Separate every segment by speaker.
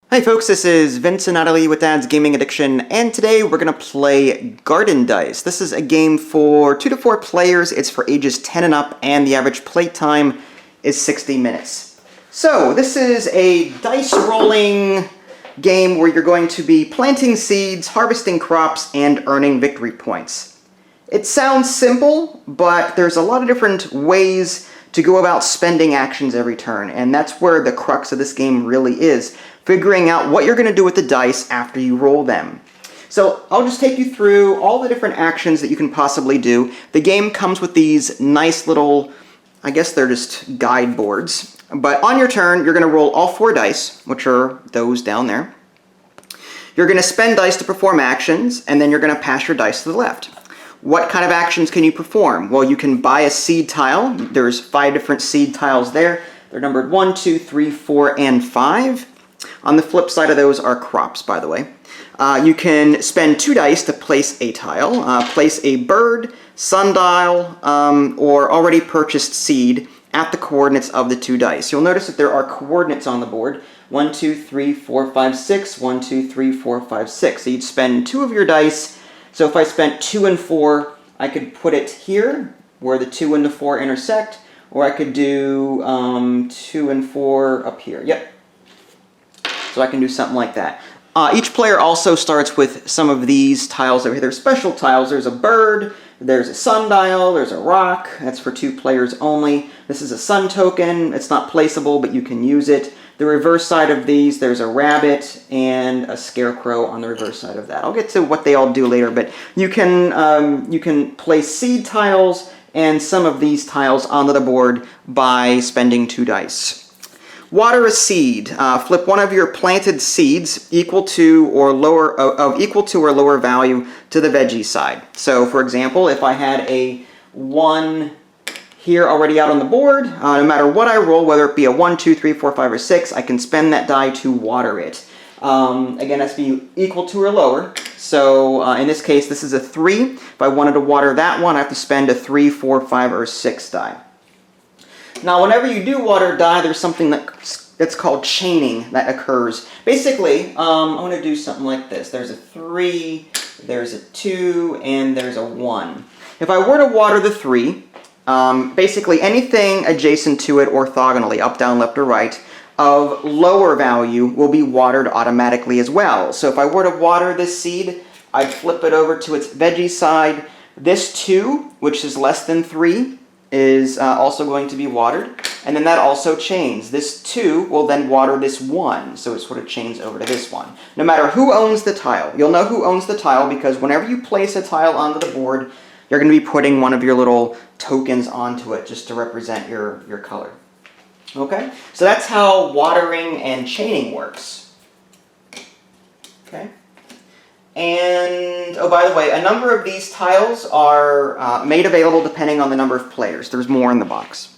Speaker 1: Hi folks, this is Vincent Natalie with Dad's Gaming Addiction, and today we're going to play Garden Dice. This is a game for 2 to 4 players. It's for ages 10 and up, and the average play time is 60 minutes. So, this is a dice rolling game where you're going to be planting seeds, harvesting crops, and earning victory points. It sounds simple, but there's a lot of different ways to go about spending actions every turn, and that's where the crux of this game really is. Figuring out what you're going to do with the dice after you roll them. So I'll just take you through all the different actions that you can possibly do. The game comes with these nice little, I guess they're just guide boards. But on your turn, you're going to roll all 4 dice, which are those down there. You're going to spend dice to perform actions, and then you're going to pass your dice to the left. What kind of actions can you perform? Well, you can buy a seed tile. There's 5 different seed tiles there. They're numbered 1, 2, 3, 4, and 5. On the flip side of those are crops, by the way. You can spend 2 dice to place a tile, place a bird, sundial, or already purchased seed at the coordinates of the 2 dice. You'll notice that there are coordinates on the board. 1, 2, 3, 4, 5, 6, 1, 2, 3, 4, 5, 6. So you'd spend 2 of your dice. So if I spent 2 and 4, I could put it here, where the 2 and the 4 intersect, or I could do 2 and 4 up here. Yep. So I can do something like that. Each player also starts with some of these tiles over here. They're special tiles. There's a bird, there's a sundial, there's a rock. That's for 2 players only. This is a sun token. It's not placeable, but you can use it. The reverse side of these, there's a rabbit and a scarecrow on the reverse side of that. I'll get to what they all do later, but you can place seed tiles and some of these tiles onto the board by spending 2 dice. Water a seed. Flip one of your planted seeds equal to or lower of equal to or lower value to the veggie side. So, for example, if I had a 1 here already out on the board, no matter what I roll, whether it be a 1, 2, 3, 4, 5, or 6, I can spend that die to water it. Again, that's be equal to or lower. So, in this case, this is a 3. If I wanted to water that one, I have to spend a 3, 4, 5, or 6 die. Now, whenever you do water a die, there's something that's called chaining that occurs. Basically, I'm going to do something like this. There's a 3, there's a 2, and there's a 1. If I were to water the 3, basically anything adjacent to it orthogonally, up, down, left, or right, of lower value will be watered automatically as well. So if I were to water this seed, I'd flip it over to its veggie side. This 2, which is less than 3, is also going to be watered, and then that also chains. This 2 will then water this 1, so it sort of chains over to this one. No matter who owns the tile, you'll know who owns the tile because whenever you place a tile onto the board, you're going to be putting one of your little tokens onto it just to represent your color. Okay? So that's how watering and chaining works. Okay? And, oh, by the way, a number of these tiles are made available depending on the number of players. There's more in the box.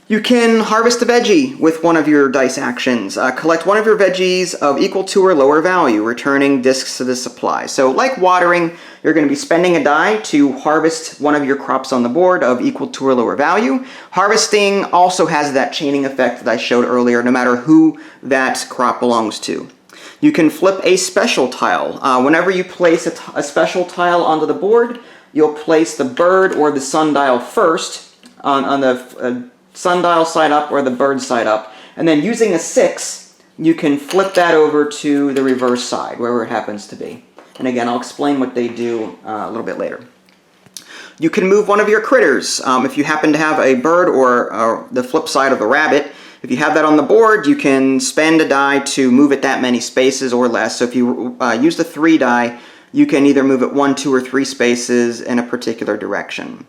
Speaker 1: You can harvest a veggie with one of your dice actions. Collect one of your veggies of equal to or lower value, returning discs to the supply. So, like watering, you're going to be spending a die to harvest one of your crops on the board of equal to or lower value. Harvesting also has that chaining effect that I showed earlier, no matter who that crop belongs to. You can flip a special tile. Whenever you place a special tile onto the board, you'll place the bird or the sundial first on the sundial side up or the bird side up. And then using a 6, you can flip that over to the reverse side, wherever it happens to be. And again, I'll explain what they do a little bit later. You can move one of your critters. If you happen to have a bird or the flip side of the rabbit, if you have that on the board, you can spend a die to move it that many spaces or less. So if you use the 3 die, you can either move it 1, 2, or 3 spaces in a particular direction.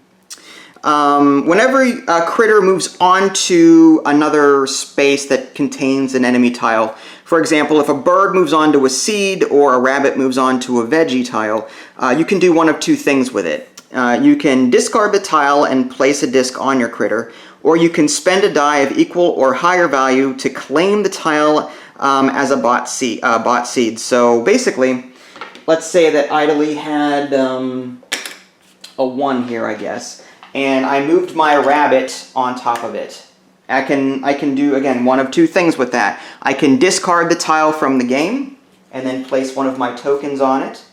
Speaker 1: Whenever a critter moves onto another space that contains an enemy tile, for example, if a bird moves onto a seed or a rabbit moves onto a veggie tile, you can do one of 2 things with it. You can discard the tile and place a disc on your critter, or you can spend a die of equal or higher value to claim the tile as a bought seed. So basically, let's say that Idly had a 1 here, I guess, and I moved my rabbit on top of it. I can do, again, one of two things with that. I can discard the tile from the game and then place one of my tokens on it,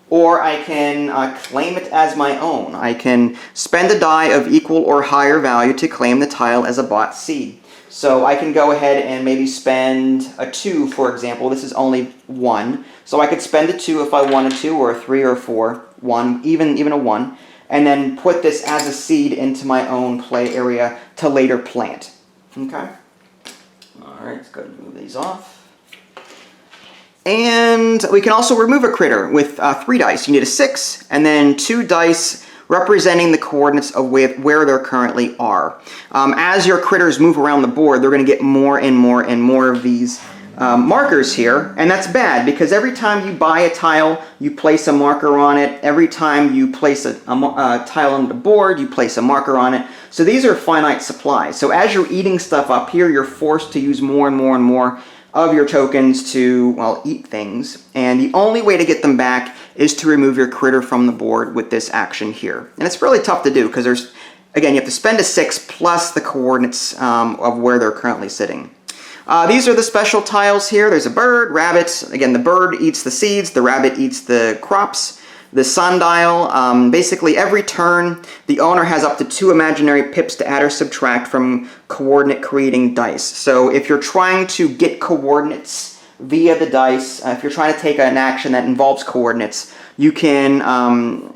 Speaker 1: or I can claim it as my own. I can spend a die of equal or higher value to claim the tile as a bought seed. So I can go ahead and maybe spend a 2, for example. This is only 1. So I could spend a 2 if I wanted to, or a 3 or a 4, 1, even a 1, and then put this as a seed into my own play area to later plant. Okay? Alright, let's go ahead and move these off. And we can also remove a critter with 3 dice. You need a 6, and then 2 dice representing the coordinates of where they currently are. As your critters move around the board, they're going to get more and more and more of these markers here, and that's bad because every time you buy a tile, you place a marker on it. Every time you place a tile on the board, you place a marker on it. So these are finite supplies. So as you're eating stuff up here, you're forced to use more and more and more of your tokens to, well, eat things. And the only way to get them back is to remove your critter from the board with this action here. And it's really tough to do because there's, again, you have to spend a 6 plus the coordinates of where they're currently sitting. These are the special tiles here. There's a bird, rabbit. Again, the bird eats the seeds, the rabbit eats the crops. The sundial, basically every turn, the owner has up to 2 imaginary pips to add or subtract from coordinate creating dice. So if you're trying to get coordinates via the dice, if you're trying to take an action that involves coordinates, you can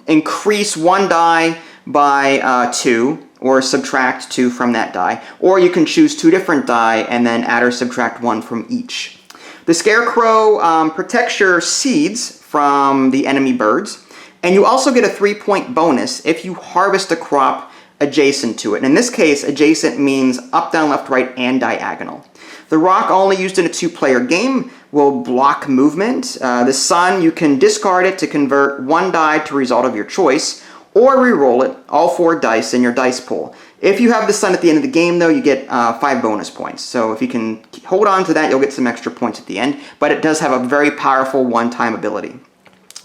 Speaker 1: increase 1 die by 2, or subtract 2 from that die, or you can choose 2 different die and then add or subtract 1 from each. The scarecrow protects your seeds from the enemy birds, and you also get a 3-point bonus if you harvest a crop adjacent to it. And in this case, adjacent means up, down, left, right, and diagonal. The rock, only used in a 2-player game, will block movement. The sun, you can discard it to convert 1 die to result of your choice, or re-roll it, all 4 dice in your dice pool. If you have the sun at the end of the game, though, you get 5 bonus points. So if you can hold on to that, you'll get some extra points at the end, but it does have a very powerful one-time ability.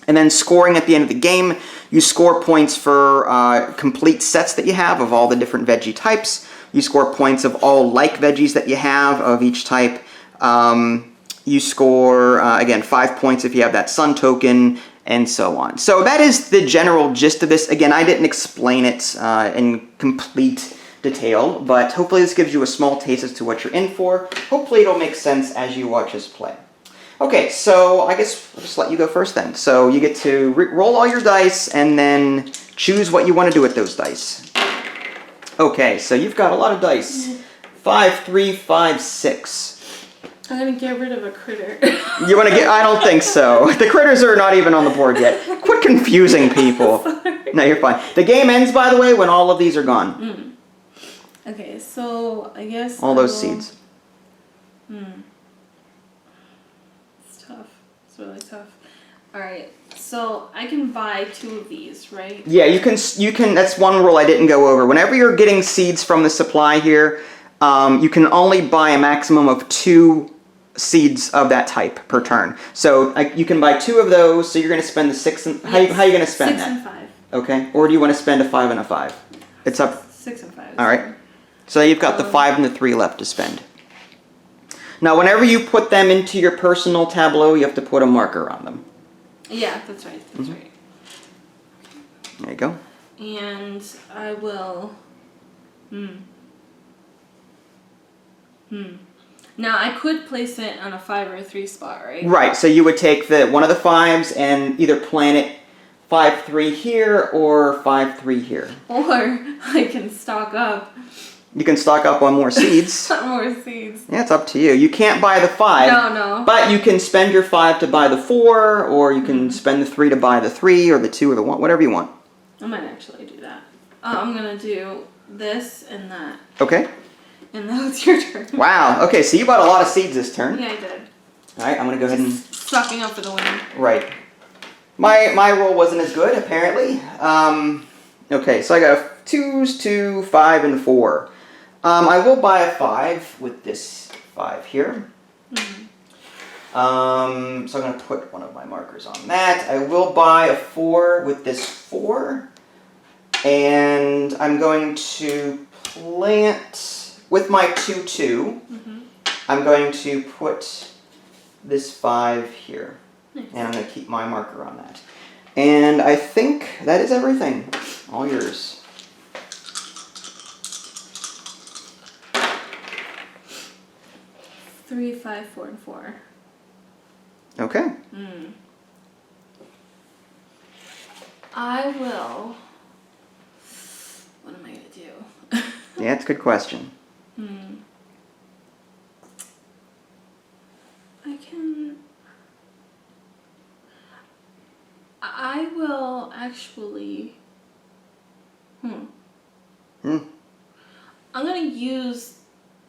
Speaker 1: And then scoring at the end of the game, you score points for complete sets that you have of all the different veggie types. You score points of all like veggies that you have of each type. You score, again, 5 points if you have that sun token, and so on. So that is the general gist of this. Again, I didn't explain it in complete detail, but hopefully this gives you a small taste as to what you're in for. Hopefully it'll make sense as you watch us play. Okay, so I guess I'll just let you go first then. So you get to roll all your dice and then choose what you want to do with those dice. Okay, so you've got a lot of dice. 5, 3, 5, 6.
Speaker 2: I'm gonna get rid of a critter.
Speaker 1: You want to get? I don't think so. The critters are not even on the board yet. Quit confusing people. No, you're fine. The game ends, by the way, when all of these are gone.
Speaker 2: Okay, so I guess
Speaker 1: all those seeds.
Speaker 2: It's tough. It's really tough. All right, so I can buy 2 of these, right?
Speaker 1: Yeah, you can. You can. That's one rule I didn't go over. Whenever you're getting seeds from the supply here, you can only buy a maximum of 2 seeds of that type per turn. So you can buy 2 of those. So you're going to spend the 6. And, how are you going to spend
Speaker 2: 6
Speaker 1: that?
Speaker 2: 6 and 5.
Speaker 1: Okay. Or do you want to spend a 5 and a 5? It's up.
Speaker 2: 6 and 5.
Speaker 1: All right. So you've got the 5 and the 3 left to spend. Now, whenever you put them into your personal tableau, you have to put a marker on them.
Speaker 2: Yeah, that's right. That's right.
Speaker 1: There you go.
Speaker 2: And I will. Now I could place it on a 5 or a 3 spot, right?
Speaker 1: Right. So you would take one of the 5s and either plant it 5-3 here or 5-3 here.
Speaker 2: Or I can stock up.
Speaker 1: You can stock up on more seeds.
Speaker 2: More seeds.
Speaker 1: Yeah, it's up to you. You can't buy the 5.
Speaker 2: No.
Speaker 1: But you can spend your 5 to buy the 4, or you can spend the 3 to buy the 3, or the 2 or the 1, whatever you want.
Speaker 2: I might actually do that. I'm gonna do this and that.
Speaker 1: Okay.
Speaker 2: And now it's your turn.
Speaker 1: Wow. Okay, so you bought a lot of seeds this turn.
Speaker 2: Yeah, I did.
Speaker 1: All right, I'm gonna go ahead and
Speaker 2: stocking up for the win.
Speaker 1: Right. My roll wasn't as good apparently. Okay, so I got 2s, 2, 5, and 4. I will buy a 5 with this 5 here. So I'm going to put one of my markers on that. I will buy a 4 with this 4. And I'm going to plant with my 2-2, I'm going to put this 5 here.
Speaker 2: Nice.
Speaker 1: And I'm going to keep my marker on that. And I think that is everything. All yours.
Speaker 2: Three, 5, 4, and 4.
Speaker 1: Okay.
Speaker 2: I will. What am I gonna do?
Speaker 1: Yeah, it's a good question.
Speaker 2: I will actually. I'm gonna use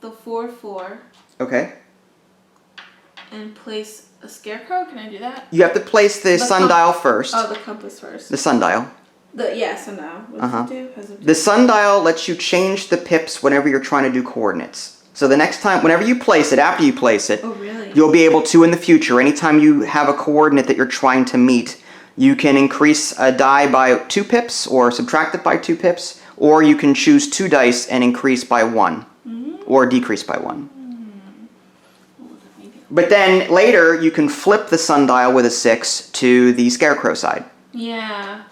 Speaker 2: the 4-4
Speaker 1: Okay.
Speaker 2: and place a scarecrow. Can I do that?
Speaker 1: You have to place the sundial first.
Speaker 2: Oh, the compass first.
Speaker 1: The sundial.
Speaker 2: Sundial. What does it do?
Speaker 1: The sundial lets you change the pips whenever you're trying to do coordinates. So the next time, whenever you place it, after you place it,
Speaker 2: Oh, really?
Speaker 1: you'll be able to, in the future, anytime you have a coordinate that you're trying to meet, you can increase a die by 2 pips or subtract it by 2 pips, or you can choose 2 dice and increase by 1 or decrease by 1. But then later, you can flip the sundial with a 6 to the scarecrow side,
Speaker 2: Yeah.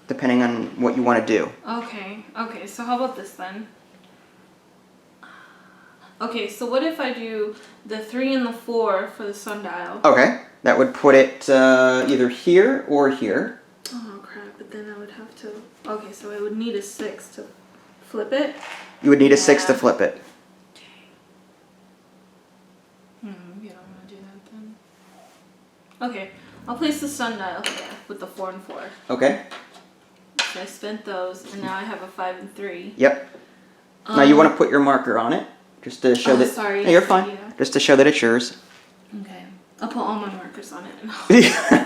Speaker 1: depending on what you want to do.
Speaker 2: Okay. Okay. So how about this then? Okay. So what if I do the 3 and the 4 for the sundial?
Speaker 1: Okay, that would put it either here or here.
Speaker 2: Oh crap! But then I would have to. Okay, so I would need a 6 to flip it.
Speaker 1: You would need a 6 to
Speaker 2: Yeah.
Speaker 1: flip it.
Speaker 2: You don't want to do that then. Okay, I'll place the sundial here with the 4 and 4.
Speaker 1: Okay.
Speaker 2: So I spent those, and now I have a 5 and 3.
Speaker 1: Yep. Now you want to put your marker on it, just to show that.
Speaker 2: Sorry.
Speaker 1: No, you're fine.
Speaker 2: Yeah.
Speaker 1: Just to show that it's yours.
Speaker 2: Okay, I'll put all my markers on it.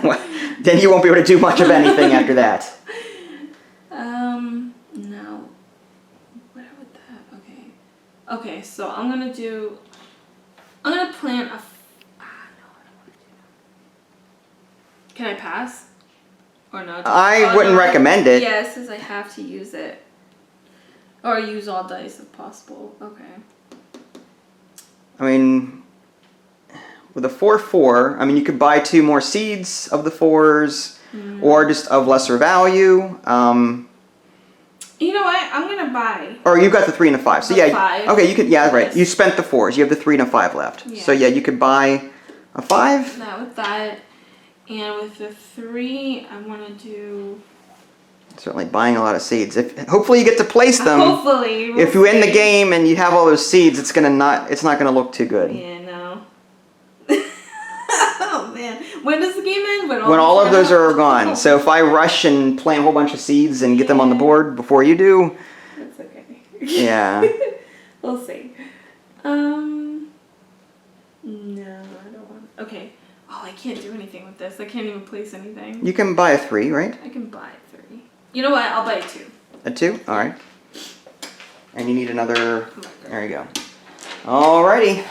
Speaker 1: Well, then you won't be able to do much of anything after that.
Speaker 2: Now, where would that? Okay. Okay, so I'm gonna plant a. No, I don't want to do that. Can I pass? Or no?
Speaker 1: I wouldn't recommend it.
Speaker 2: Yeah, it says I have to use it. Or use all dice if possible. Okay.
Speaker 1: I mean, with a 4-4, I mean, you could buy 2 more seeds of the 4s, or just of lesser value.
Speaker 2: You know what? I'm gonna buy.
Speaker 1: Or you got the 3 and a 5. So
Speaker 2: The
Speaker 1: yeah.
Speaker 2: 5.
Speaker 1: Okay, you could. Yeah, right.
Speaker 2: Yes.
Speaker 1: You spent the 4s. You have the 3 and a 5 left.
Speaker 2: Yeah.
Speaker 1: So yeah, you could buy a 5.
Speaker 2: That with that. And with the 3, I want to do.
Speaker 1: Certainly buying a lot of seeds. Hopefully you get to place them.
Speaker 2: Hopefully.
Speaker 1: If you win the game and you have all those seeds, it's not gonna look too good.
Speaker 2: Yeah, no. Oh man, when does the game end?
Speaker 1: When all of those are gone. So if I rush and plant a whole bunch of seeds and get them on the board before you do,
Speaker 2: That's okay.
Speaker 1: yeah.
Speaker 2: We'll see. No, I don't want. Okay. Oh, I can't do anything with this. I can't even place anything.
Speaker 1: You can buy a 3, right?
Speaker 2: I can buy 3. You know what? I'll buy 2.
Speaker 1: A 2? Alright. And you need another. There you go. Alrighty.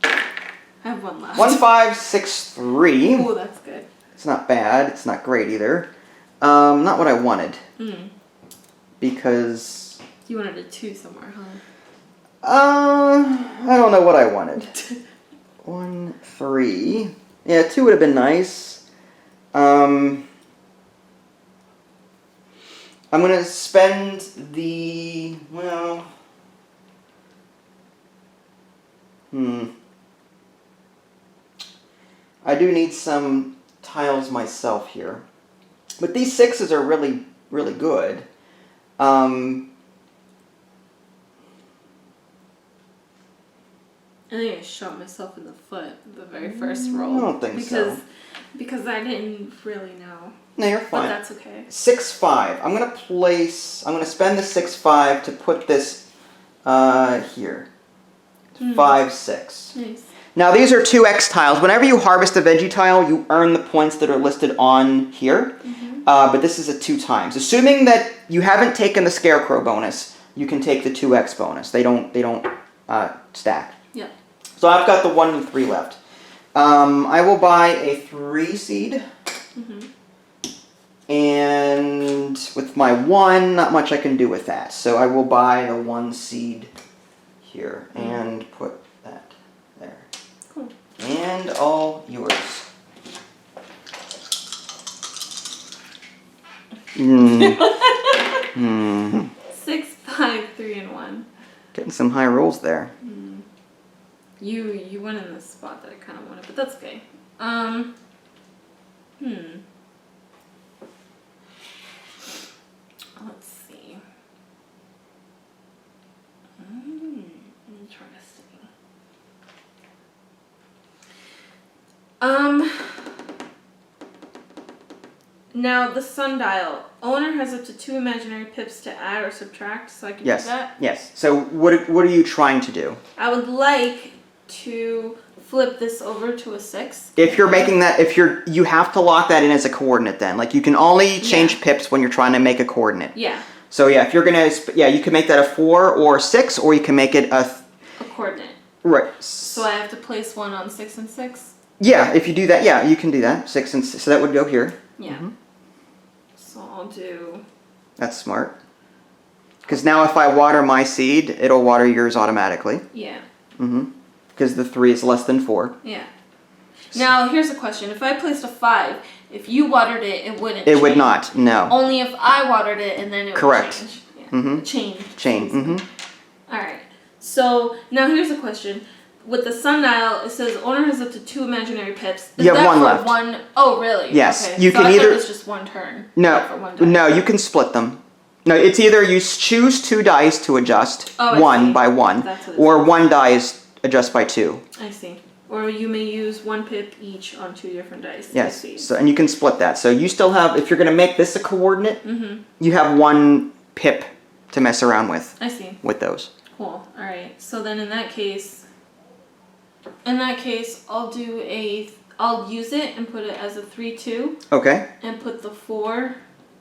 Speaker 2: I have 1 left.
Speaker 1: 1, 5, 6, 3.
Speaker 2: Oh, that's good.
Speaker 1: It's not bad. It's not great either. Not what I wanted. Because.
Speaker 2: You wanted a 2 somewhere, huh?
Speaker 1: I don't know what I wanted. 1, 3. Yeah, 2 would have been nice. I'm gonna spend the I do need some tiles myself here, but these 6s are really, really good.
Speaker 2: I think I shot myself in the foot the very first roll.
Speaker 1: I don't think so.
Speaker 2: Because I didn't really know.
Speaker 1: No, you're
Speaker 2: But
Speaker 1: fine.
Speaker 2: that's okay.
Speaker 1: 6, 5. I'm gonna spend the 6, 5 to put this here. 5, 6.
Speaker 2: Nice.
Speaker 1: Now these are 2x tiles. Whenever you harvest a veggie tile, you earn the points that are listed on here. But this is a 2 times. Assuming that you haven't taken the scarecrow bonus, you can take the 2x bonus. They don't stack.
Speaker 2: Yeah.
Speaker 1: So I've got the 1 and 3 left. I will buy a 3 seed. And with my 1, not much I can do with that. So I will buy the 1 seed here and put that there.
Speaker 2: Cool.
Speaker 1: And all yours. Mm.
Speaker 2: 6, 5, 3, and 1.
Speaker 1: Getting some high rolls there.
Speaker 2: You went in the spot that I kind of wanted, but that's okay. Let's see. Interesting. Now the sundial. Owner has up to 2 imaginary pips to add or subtract, so I can do that.
Speaker 1: Yes. So what are you trying to do?
Speaker 2: I would like to flip this over to a 6.
Speaker 1: If you're making that, you have to lock that in as a coordinate then. Like you can only change pips when you're trying to make a coordinate.
Speaker 2: Yeah.
Speaker 1: So yeah, if you're gonna, you can make that a 4 or 6, or you can make it a
Speaker 2: coordinate.
Speaker 1: Right.
Speaker 2: So I have to place one on 6 and 6?
Speaker 1: Yeah, if you do that, yeah, you can do that. 6 and 6, so that would go here.
Speaker 2: Yeah. So I'll do...
Speaker 1: That's smart. Because now if I water my seed, it'll water yours automatically.
Speaker 2: Yeah.
Speaker 1: Because the 3 is less than 4.
Speaker 2: Yeah. Now, here's a question. If I placed a 5, if you watered it, it wouldn't change.
Speaker 1: It would not, no.
Speaker 2: Only if I watered it, and then it would change. Yeah. Chain. Alright. So, now here's a question. With the sundial, it says owner has up to 2 imaginary pips. Is
Speaker 1: you have
Speaker 2: that
Speaker 1: 1
Speaker 2: for
Speaker 1: left.
Speaker 2: One? Oh, really?
Speaker 1: Yes.
Speaker 2: Okay.
Speaker 1: You
Speaker 2: so
Speaker 1: can
Speaker 2: I
Speaker 1: either...
Speaker 2: thought it was just one turn.
Speaker 1: No.
Speaker 2: For one die.
Speaker 1: No, you can split them. No, it's either you choose 2 dice to adjust, 1 by 1, or 1 die is adjust by 2.
Speaker 2: I see. Or you may use 1 pip each on 2 different dice.
Speaker 1: Yes, so, and you can split that. So you still have, if you're going to make this a coordinate, you have 1 pip to mess around with.
Speaker 2: I see.
Speaker 1: With those.
Speaker 2: Cool. All right. So then in that case, I'll use it and put it as a 3-2.
Speaker 1: Okay.
Speaker 2: And put the 4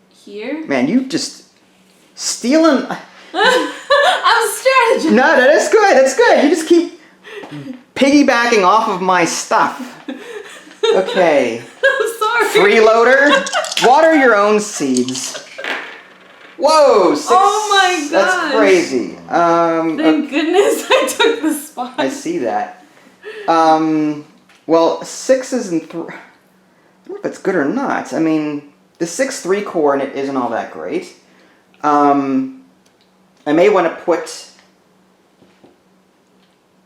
Speaker 2: here.
Speaker 1: Man, you just stealing.
Speaker 2: I'm strategizing.
Speaker 1: No, that's good. That's good. You just keep piggybacking off of my stuff. Okay.
Speaker 2: I'm sorry.
Speaker 1: Freeloader, water your own seeds. Whoa, 6.
Speaker 2: Oh my gosh.
Speaker 1: That's crazy.
Speaker 2: Thank goodness I took the spot.
Speaker 1: I see that. Well, 6s and 3. I don't know if it's good or not. I mean, the 6-3 coordinate isn't all that great. I may want to put...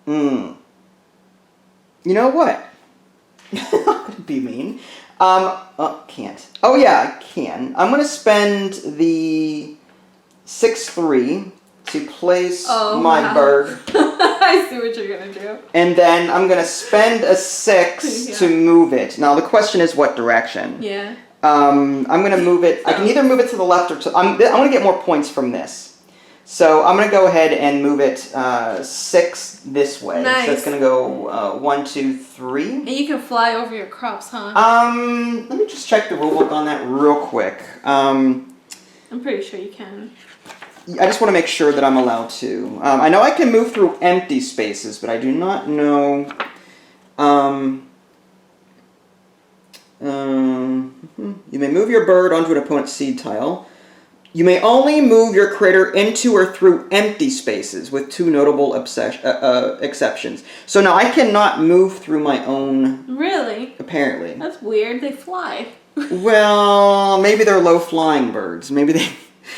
Speaker 1: You know what? I'm going to be mean. Can't. Oh yeah, I can. I'm going to spend the 6-3 to place my bird.
Speaker 2: I see what you're going to do.
Speaker 1: And then I'm going to spend a 6 to move it. Now the question is what direction.
Speaker 2: Yeah.
Speaker 1: I'm going to move it. I can either move it to the left or to... I want to get more points from this. So I'm going to go ahead and move it 6 this way.
Speaker 2: Nice.
Speaker 1: So it's going to go 1, 2, 3.
Speaker 2: And you can fly over your crops, huh?
Speaker 1: Let me just check the rulebook on that real quick.
Speaker 2: I'm pretty sure you can.
Speaker 1: I just want to make sure that I'm allowed to. I know I can move through empty spaces, but I do not know... you may move your bird onto an opponent's seed tile. You may only move your critter into or through empty spaces, with 2 notable exceptions. So now I cannot move through my own...
Speaker 2: Really?
Speaker 1: Apparently.
Speaker 2: That's weird. They fly.
Speaker 1: Well, maybe they're low-flying birds. Maybe they...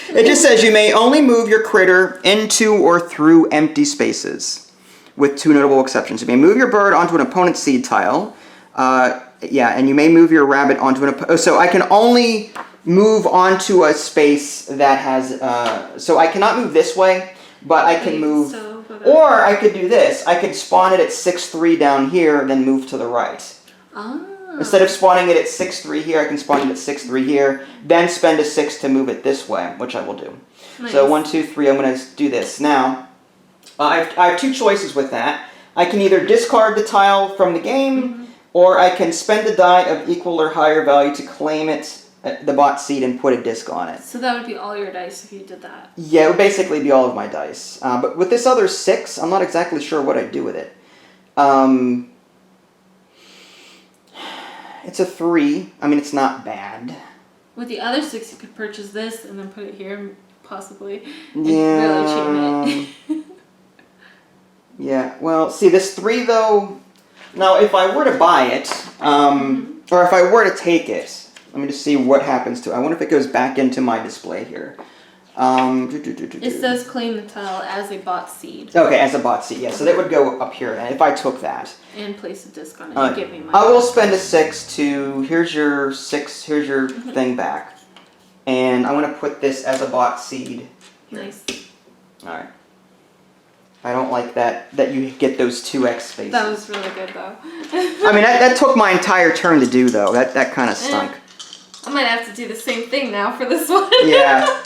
Speaker 1: It just says you may only move your critter into or through empty spaces, with 2 notable exceptions. You may move your bird onto an opponent's seed tile. And you may move your rabbit onto an... So I can only... move onto a space that has, so I cannot move this way, but I can move, or I could do this. I could spawn it at 6-3 down here, and then move to the right.
Speaker 2: Ah.
Speaker 1: Instead of spawning it at 6-3 here, I can spawn it at 6-3 here, then spend a 6 to move it this way, which I will do. Nice. So 1, 2, 3, I'm going to do this. Now, I have 2 choices with that. I can either discard the tile from the game, or I can spend a die of equal or higher value to claim it, the bot seed, and put a disc on it.
Speaker 2: So that would be all your dice if you did that?
Speaker 1: Yeah, it would basically be all of my dice. But with this other 6, I'm not exactly sure what I'd do with it. It's a 3. I mean, it's not bad.
Speaker 2: With the other 6, you could purchase this and then put it here, possibly. And
Speaker 1: Yeah.
Speaker 2: really cheat it.
Speaker 1: Yeah, well, see, this 3, though... Now, if I were to buy it, or if I were to take it, let me just see what happens to it. I wonder if it goes back into my display here.
Speaker 2: It says claim the tile as a bot seed.
Speaker 1: Okay, as a bot seed, yeah. So that would go up here, and if I took that.
Speaker 2: And place a disc on it and give me my...
Speaker 1: I will spend a 6 to... Here's your 6, here's your thing back. And I want to put this as a bot seed.
Speaker 2: Nice.
Speaker 1: Alright. I don't like that you get those 2x spaces.
Speaker 2: That was really good, though.
Speaker 1: I mean, that took my entire turn to do, though. That kind of stunk.
Speaker 2: I might have to do the same thing now for this one.
Speaker 1: Yeah.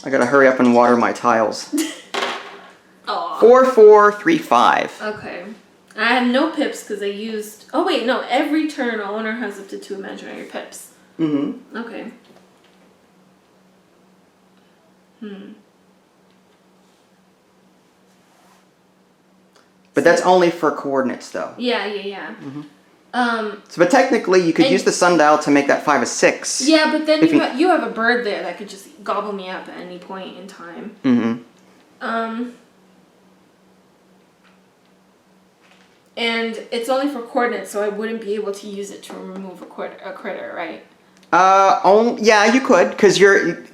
Speaker 1: I gotta hurry up and water my tiles.
Speaker 2: Aw.
Speaker 1: 4, 4, 3, 5.
Speaker 2: Okay. I have no pips because I used... Oh, wait, no. Every turn, a owner has up to 2 imaginary pips.
Speaker 1: Mm-hmm.
Speaker 2: Okay.
Speaker 1: But that's only for coordinates, though.
Speaker 2: Yeah.
Speaker 1: So, but technically, you could use the sundial to make that 5 a 6.
Speaker 2: Yeah, but then you have a bird there that could just gobble me up at any point in time.
Speaker 1: Mm-hmm.
Speaker 2: And it's only for coordinates, so I wouldn't be able to use it to remove a critter, right?
Speaker 1: Yeah, you could, because you're...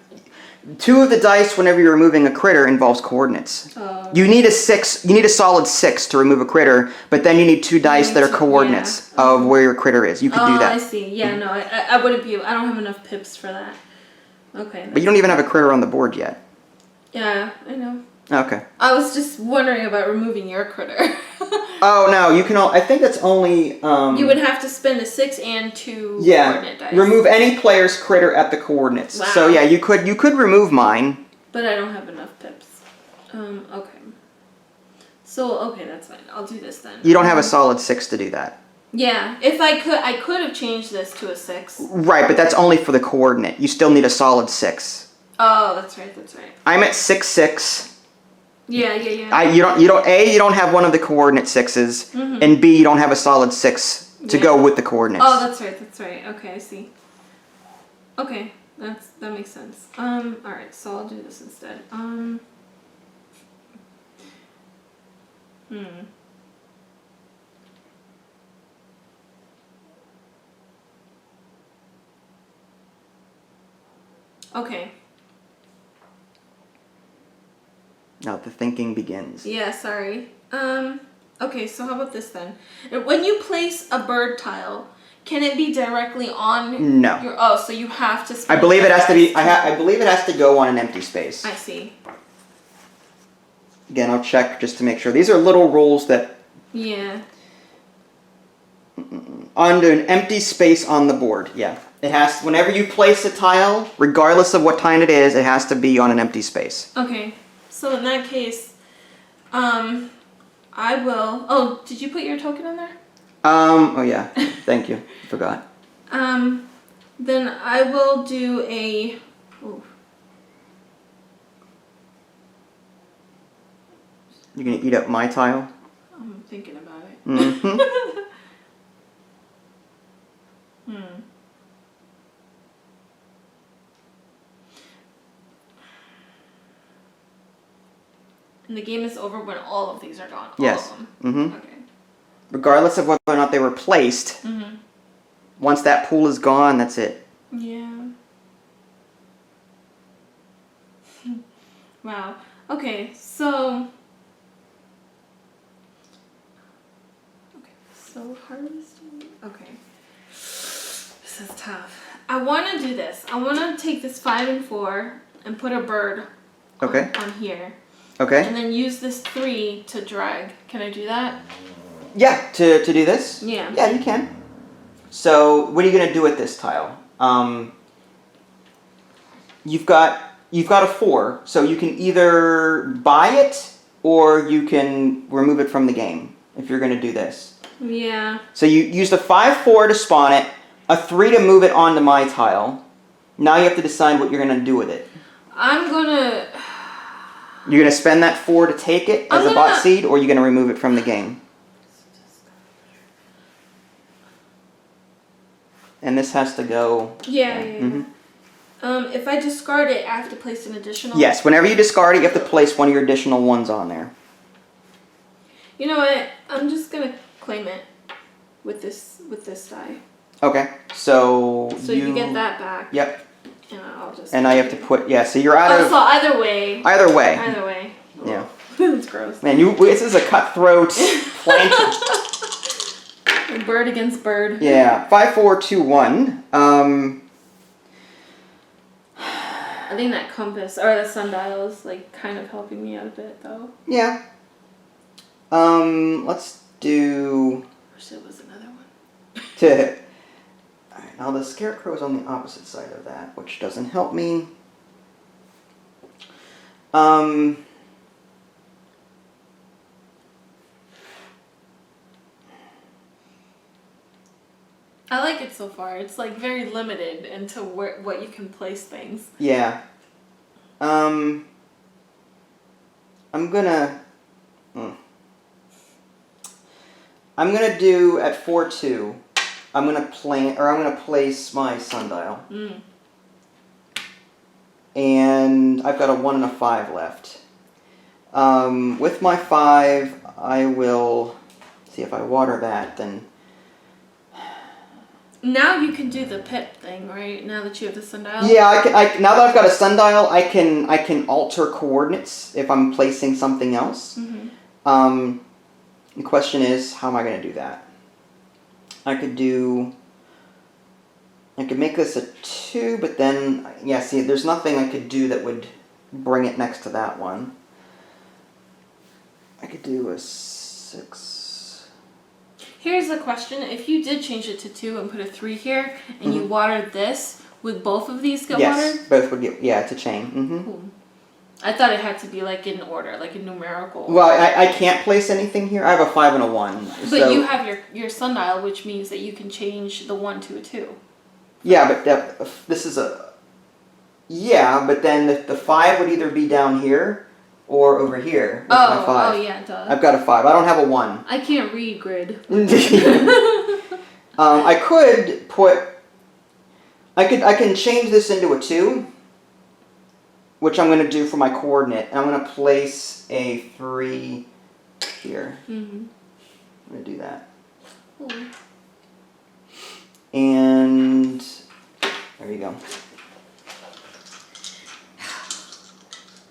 Speaker 1: 2 of the dice, whenever you're removing a critter, involves coordinates. You need a 6. You need a solid 6 to remove a critter, but then you need 2 dice that are coordinates of where your critter is. You could do that.
Speaker 2: I see. Yeah, no, I wouldn't be. I don't have enough pips for that. Okay.
Speaker 1: But you don't even have a critter on the board yet.
Speaker 2: Yeah, I know.
Speaker 1: Okay.
Speaker 2: I was just wondering about removing your critter.
Speaker 1: Oh no, you can. I think that's only.
Speaker 2: You would have to spend a 6 and 2 coordinate dice.
Speaker 1: Remove any player's critter at the coordinates.
Speaker 2: Wow.
Speaker 1: So yeah, you could remove mine.
Speaker 2: But I don't have enough pips. Okay. So okay, that's fine. I'll do this then.
Speaker 1: You don't have a solid 6 to do that.
Speaker 2: Yeah, if I could have changed this to a 6.
Speaker 1: Right, but that's only for the coordinate. You still need a solid 6.
Speaker 2: Oh, that's right.
Speaker 1: I'm at 6, 6.
Speaker 2: Yeah.
Speaker 1: You don't have one of the coordinate 6s, and B, you don't have a solid 6 to go with the coordinates.
Speaker 2: Oh, that's right. Okay, I see. Okay, that makes sense. All right, so I'll do this instead. Okay.
Speaker 1: Now the thinking begins.
Speaker 2: Yeah, sorry. Okay, so how about this then? When you place a bird tile, can it be directly on
Speaker 1: No.
Speaker 2: so you have to
Speaker 1: I believe it has to be I believe it has to go on an empty space.
Speaker 2: I see.
Speaker 1: Again, I'll check just to make sure. These are little rules that
Speaker 2: Yeah.
Speaker 1: Under an empty space on the board, yeah. It has whenever you place a tile, regardless of what kind it is, it has to be on an empty space.
Speaker 2: Okay. So in that case, I will... Oh, did you put your token in there?
Speaker 1: Oh yeah. Thank you. Forgot.
Speaker 2: Then I will do a... Ooh.
Speaker 1: You're gonna eat up my tile?
Speaker 2: I'm thinking about it.
Speaker 1: Mm-hmm.
Speaker 2: And the game is over when all of these are gone.
Speaker 1: Yes.
Speaker 2: All of them.
Speaker 1: Mm-hmm.
Speaker 2: Okay.
Speaker 1: Regardless of whether or not they were placed, once that pool is gone, that's it.
Speaker 2: Yeah. Wow. Okay, so... So harvesting. Okay. This is tough. I want to do this. I want to take this 5 and 4 and put a bird on here.
Speaker 1: Okay.
Speaker 2: And then use this 3 to drag. Can I do that?
Speaker 1: Yeah, to do this?
Speaker 2: Yeah.
Speaker 1: Yeah, you can. So, what are you going to do with this tile? You've got a 4, so you can either buy it or you can remove it from the game if you're going to do this.
Speaker 2: Yeah.
Speaker 1: So you used a 5-4 to spawn it, a 3 to move it onto my tile. Now you have to decide what you're going to do with it.
Speaker 2: I'm going to...
Speaker 1: You're going to spend that 4 to take it as a bot seed, or you're going to remove it from the game? And this has to go...
Speaker 2: Yeah. If I discard it, I have to place an additional...
Speaker 1: Yes, whenever you discard it, you have to place one of your additional ones on there.
Speaker 2: You know what? I'm just gonna claim it with this die.
Speaker 1: Okay, so
Speaker 2: you get that back.
Speaker 1: Yep.
Speaker 2: And I'll just.
Speaker 1: And I have to put so you're out of.
Speaker 2: So either way.
Speaker 1: Either way.
Speaker 2: Either way.
Speaker 1: Yeah.
Speaker 2: That's gross.
Speaker 1: Man, this is a cutthroat plank.
Speaker 2: Bird against bird.
Speaker 1: Yeah, 5-4-2-1.
Speaker 2: I think that compass or the sundial is like kind of helping me out a bit though.
Speaker 1: Yeah. Let's do.
Speaker 2: Wish there was another one.
Speaker 1: Alright, now the scarecrow is on the opposite side of that, which doesn't help me.
Speaker 2: I like it so far. It's like very limited into what you can place things.
Speaker 1: Yeah. I'm gonna do at 4-2. I'm gonna place my sundial. And I've got a 1 and a 5 left. With my 5, I will see if I water that. Then
Speaker 2: now you can do the pip thing, right? Now that you have the sundial.
Speaker 1: Yeah, now that I've got a sundial, I can alter coordinates if I'm placing something else. The question is, how am I going to do that? I could make this a 2, but then, see, there's nothing I could do that would bring it next to that one. I could do a 6.
Speaker 2: Here's the question. If you did change it to 2 and put a 3 here, and you watered this, would both of these get watered?
Speaker 1: Yes, both would get, it's a chain.
Speaker 2: Cool. I thought it had to be like in order, like a numerical.
Speaker 1: Well, I can't place anything here. I have a 5 and a 1.
Speaker 2: But you have your sundial, which means that you can change the 1 to a 2.
Speaker 1: Yeah, but this is a... Yeah, but then the 5 would either be down here or over here with my 5.
Speaker 2: Oh, yeah, duh.
Speaker 1: I've got a 5. I don't have a 1.
Speaker 2: I can't read grid.
Speaker 1: I could put... I can change this into a 2, which I'm going to do for my coordinate. And I'm going to place a 3 here. I'm going to do that.
Speaker 2: Cool.
Speaker 1: And there you go.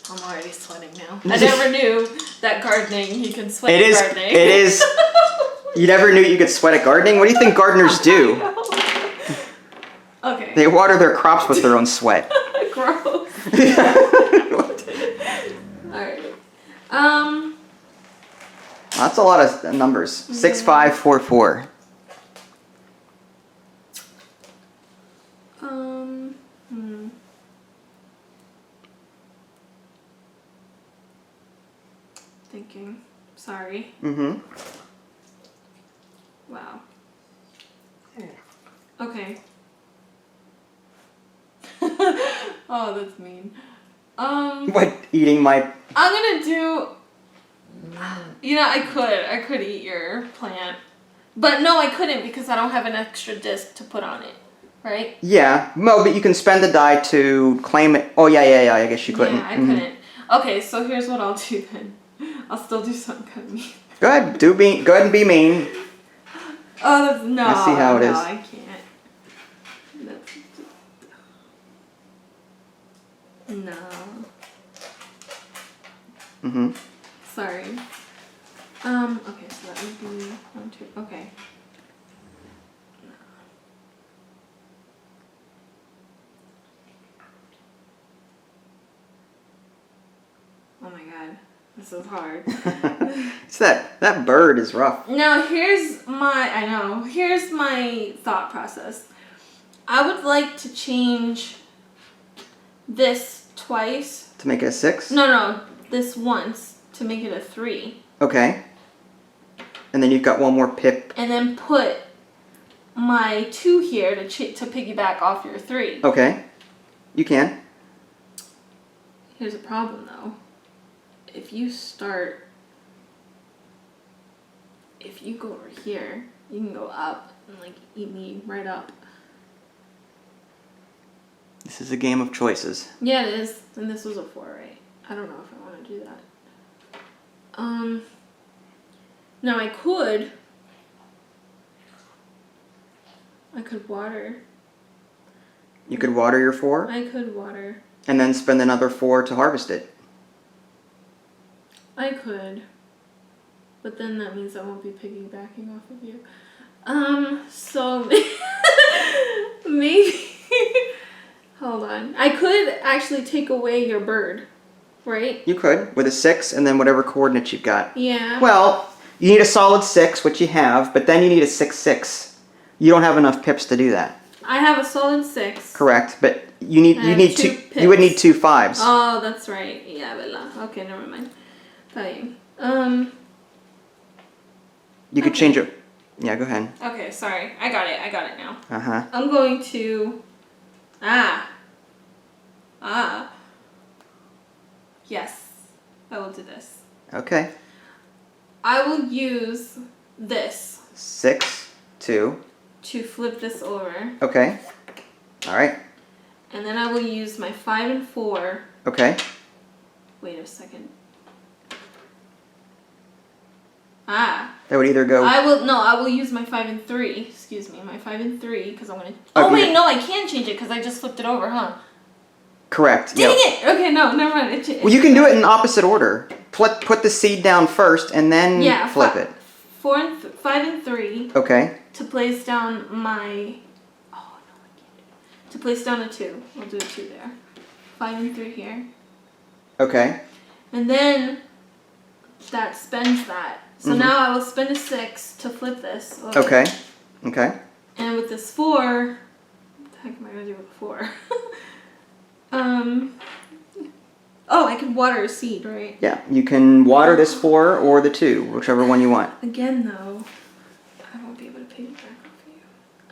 Speaker 2: I'm already sweating now. I never knew that gardening, you can sweat gardening.
Speaker 1: It is. You never knew you could sweat at gardening? What do you think gardeners do?
Speaker 2: Okay.
Speaker 1: They water their crops with their own sweat.
Speaker 2: Gross. Alright.
Speaker 1: That's a lot of numbers. 6, 5, 4, 4.
Speaker 2: Thinking. Sorry. Wow. Okay. Oh, that's mean.
Speaker 1: What, eating my...
Speaker 2: I'm gonna do... You know, I could eat your plant. But no, I couldn't because I don't have an extra disc to put on it. Right?
Speaker 1: Yeah. No, but you can spend the die to claim it. Oh, yeah, I guess you couldn't.
Speaker 2: Yeah, I couldn't. Okay, so here's what I'll do then. I'll still do something kind of mean.
Speaker 1: Go ahead. Go ahead and be mean.
Speaker 2: Oh, that's... No.
Speaker 1: I see how it is.
Speaker 2: No, I can't. No. Sorry. Okay, so that would be 1, 2. Okay. No. Oh my god. This is hard.
Speaker 1: It's that bird is rough.
Speaker 2: Now, here's my thought process. I would like to change this twice.
Speaker 1: To make it a 6?
Speaker 2: No, this once to make it a 3.
Speaker 1: Okay. And then you've got one more pip.
Speaker 2: And then put my 2 here to piggyback off your 3.
Speaker 1: Okay. You can.
Speaker 2: Here's a problem though. If you go over here, you can go up and like eat me right up.
Speaker 1: This is a game of choices.
Speaker 2: Yeah, it is. And this was a 4, right? I don't know if I want to do that. Now I could water.
Speaker 1: You could water your 4?
Speaker 2: I could water.
Speaker 1: And then spend another 4 to harvest it.
Speaker 2: I could. But then that means I won't be piggybacking off of you. So maybe hold on. I could actually take away your bird, right?
Speaker 1: You could, with a 6 and then whatever coordinates you've got.
Speaker 2: Yeah.
Speaker 1: Well, you need a solid 6, which you have, but then you need a 6/6. You don't have enough pips to do that.
Speaker 2: I have a solid 6.
Speaker 1: Correct, but you need two.
Speaker 2: Pips.
Speaker 1: You would need 2 5s.
Speaker 2: Oh, that's right. Yeah, bella. Okay, never mind. Fine.
Speaker 1: You could change it. Yeah, go ahead.
Speaker 2: Okay, sorry. I got it now.
Speaker 1: Uh-huh.
Speaker 2: I'm going to... Yes. I will do this.
Speaker 1: Okay.
Speaker 2: I will use this.
Speaker 1: 6, 2.
Speaker 2: To flip this over.
Speaker 1: Okay. All right.
Speaker 2: And then I will use my 5 and 4.
Speaker 1: Okay.
Speaker 2: Wait a second.
Speaker 1: That would either go...
Speaker 2: I will use my 5 and 3. Excuse me, my 5 and 3, because I'm going to...
Speaker 1: Oh,
Speaker 2: Oh, wait, no, I can change it, because I just flipped it over, huh?
Speaker 1: Correct.
Speaker 2: Dang it! Okay, no, never mind.
Speaker 1: Well, you can do it in opposite order. Put the seed down first, and then flip it.
Speaker 2: 5 and 3.
Speaker 1: Okay.
Speaker 2: To place down my... Oh, no, I can't do it. To place down a 2. I'll do a 2 there. 5 and 3 here.
Speaker 1: Okay.
Speaker 2: And then that spends that. So now I will spend a 6 to flip this.
Speaker 1: Okay. Okay.
Speaker 2: And with this 4, what the heck am I going to do with 4? Oh, I can water a seed, right?
Speaker 1: Yeah, you can water this 4 or the 2, whichever one you want.
Speaker 2: Again, though, I won't be able to piggyback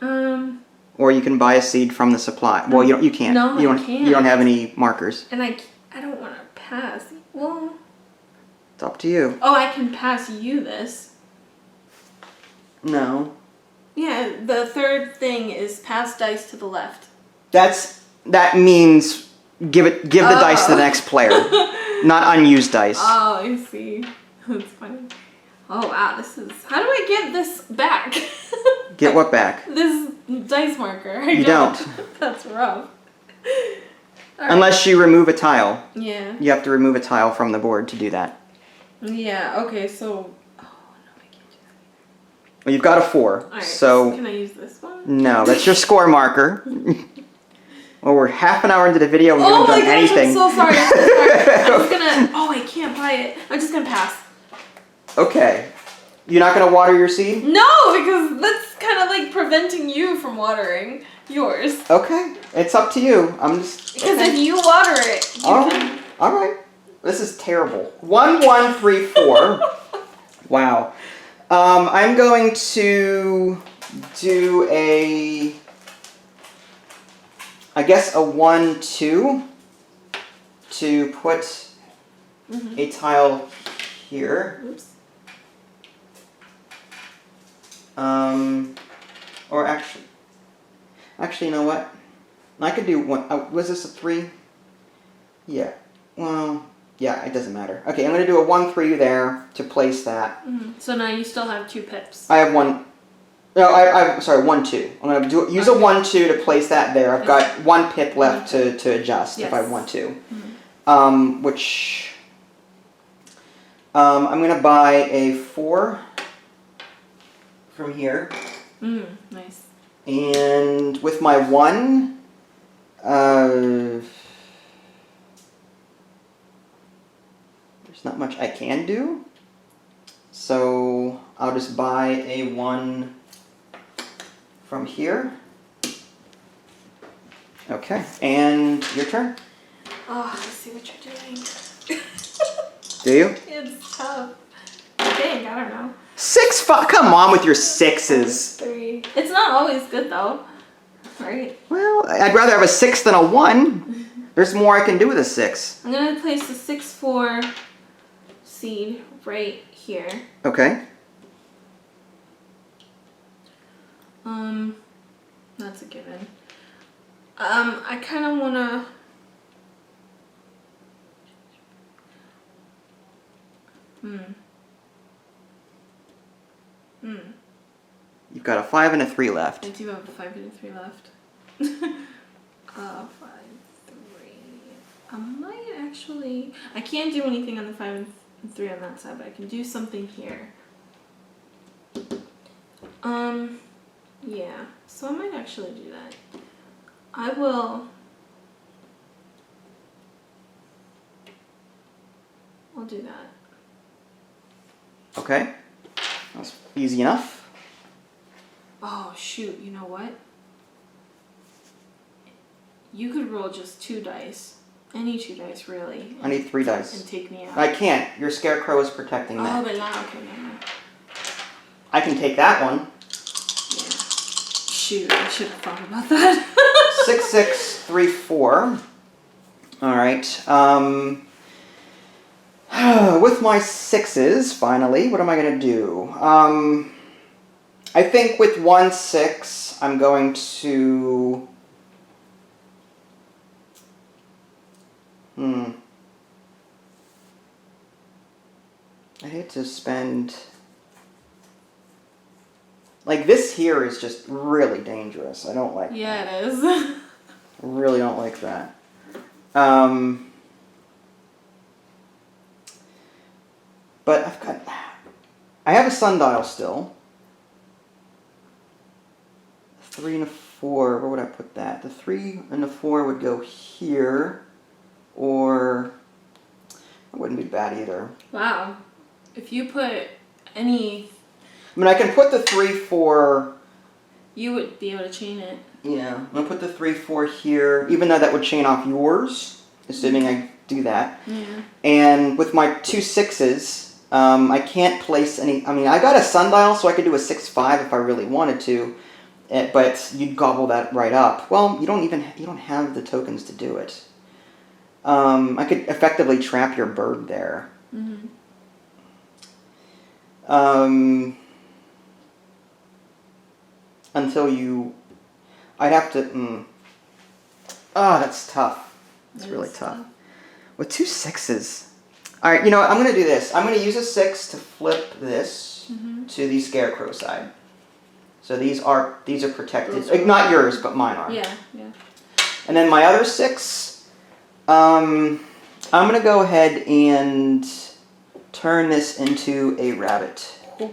Speaker 2: off of you.
Speaker 1: Or you can buy a seed from the supply. Well, you can't.
Speaker 2: No,
Speaker 1: you
Speaker 2: I
Speaker 1: don't,
Speaker 2: can't.
Speaker 1: You don't have any markers.
Speaker 2: And I don't want to pass. Well...
Speaker 1: It's up to you.
Speaker 2: Oh, I can pass you this.
Speaker 1: No.
Speaker 2: Yeah, the third thing is pass dice to the left.
Speaker 1: That means give the dice to the next player, not unused dice.
Speaker 2: Oh, I see. That's funny. Oh wow, this is. How do I get this back?
Speaker 1: Get what back?
Speaker 2: This dice marker.
Speaker 1: You don't.
Speaker 2: That's rough.
Speaker 1: Unless you remove a tile.
Speaker 2: Yeah.
Speaker 1: You have to remove a tile from the board to do that.
Speaker 2: Yeah. Okay. So. Oh no, I can't do that.
Speaker 1: Well, you've got a 4.
Speaker 2: Alright,
Speaker 1: so.
Speaker 2: Can I use this one?
Speaker 1: No, that's your score marker. Well, we're half an hour into the video. We haven't done anything.
Speaker 2: I'm so sorry. I'm so sorry. I'm just gonna. Oh, I can't buy it. I'm just gonna pass.
Speaker 1: Okay. You're not gonna water your seed?
Speaker 2: No, because that's kind of like preventing you from watering yours.
Speaker 1: Okay. It's up to you. I'm just.
Speaker 2: Because if you water it, you can.
Speaker 1: All right. This is terrible. 1, 1, 3, 4. Wow. I'm going to do I guess a 1, 2 to put a tile here.
Speaker 2: Oops.
Speaker 1: Or actually, you know what? I could do one. Was this a 3? Yeah. Well, yeah, it doesn't matter. Okay, I'm going to do a 1, 3 there to place that.
Speaker 2: So now you still have 2 pips.
Speaker 1: I have 1. No, I'm sorry, 1, 2. I'm going to use a 1, 2 to place that there. I've got 1 pip left to adjust if I want to. Which I'm going to buy a 4 from here.
Speaker 2: Nice.
Speaker 1: And with my 1, there's not much I can do. So I'll just buy a 1 from here. Okay, and your turn.
Speaker 2: Oh, I see what you're doing.
Speaker 1: Do you?
Speaker 2: It's tough. I think, I don't know.
Speaker 1: 6, 5. Come on with your 6s.
Speaker 2: 3. It's not always good though, right?
Speaker 1: Well, I'd rather have a 6 than a 1. There's more I can do with a 6.
Speaker 2: I'm gonna place the 6-4 seed right here.
Speaker 1: Okay.
Speaker 2: That's a given. I kind of wanna.
Speaker 1: You've got a 5 and a 3 left.
Speaker 2: I do have a 5 and a 3 left. 5, 3. I might actually... I can't do anything on the 5 and 3 on that side, but I can do something here. Yeah. So I might actually do that. I'll do that.
Speaker 1: Okay. That's easy enough.
Speaker 2: Oh, shoot. You know what? You could roll just 2 dice. Any 2 dice, really.
Speaker 1: I need 3 dice.
Speaker 2: And take me out.
Speaker 1: I can't. Your scarecrow is protecting that.
Speaker 2: Oh, but not. Okay, no.
Speaker 1: I can take that one.
Speaker 2: Yeah. Shoot, I should have thought about that.
Speaker 1: 6, 6, 3, 4. All right. With my 6s, finally, what am I going to do? I think with 1, 6, I'm going to... I hate to spend... Like, this here is just really dangerous. I don't like that.
Speaker 2: Yeah, it is.
Speaker 1: I really don't like that. But I have a sundial still. 3 and a 4, where would I put that? The 3 and the 4 would go here, or that wouldn't be bad either.
Speaker 2: Wow. If you put any...
Speaker 1: I mean, I can put the 3, 4...
Speaker 2: You would be able to chain it.
Speaker 1: Yeah, I'm going to put the 3, 4 here, even though that would chain off yours, assuming I do that.
Speaker 2: Yeah.
Speaker 1: And with my 2 6s, I can't place any... I mean, I got a sundial, so I could do a 6, 5 if I really wanted to, but you'd gobble that right up. Well, you don't have the tokens to do it. I could effectively trap your bird there.
Speaker 2: Mm-hmm.
Speaker 1: Until you... I'd have to... Oh, that's tough. That's really tough. With 2 6s... Alright, you know what? I'm going to do this. I'm going to use a 6 to flip this to the scarecrow side. So these are protected. Not yours, but mine are.
Speaker 2: Yeah, yeah.
Speaker 1: And then my other 6... I'm going to go ahead and turn this into a rabbit. That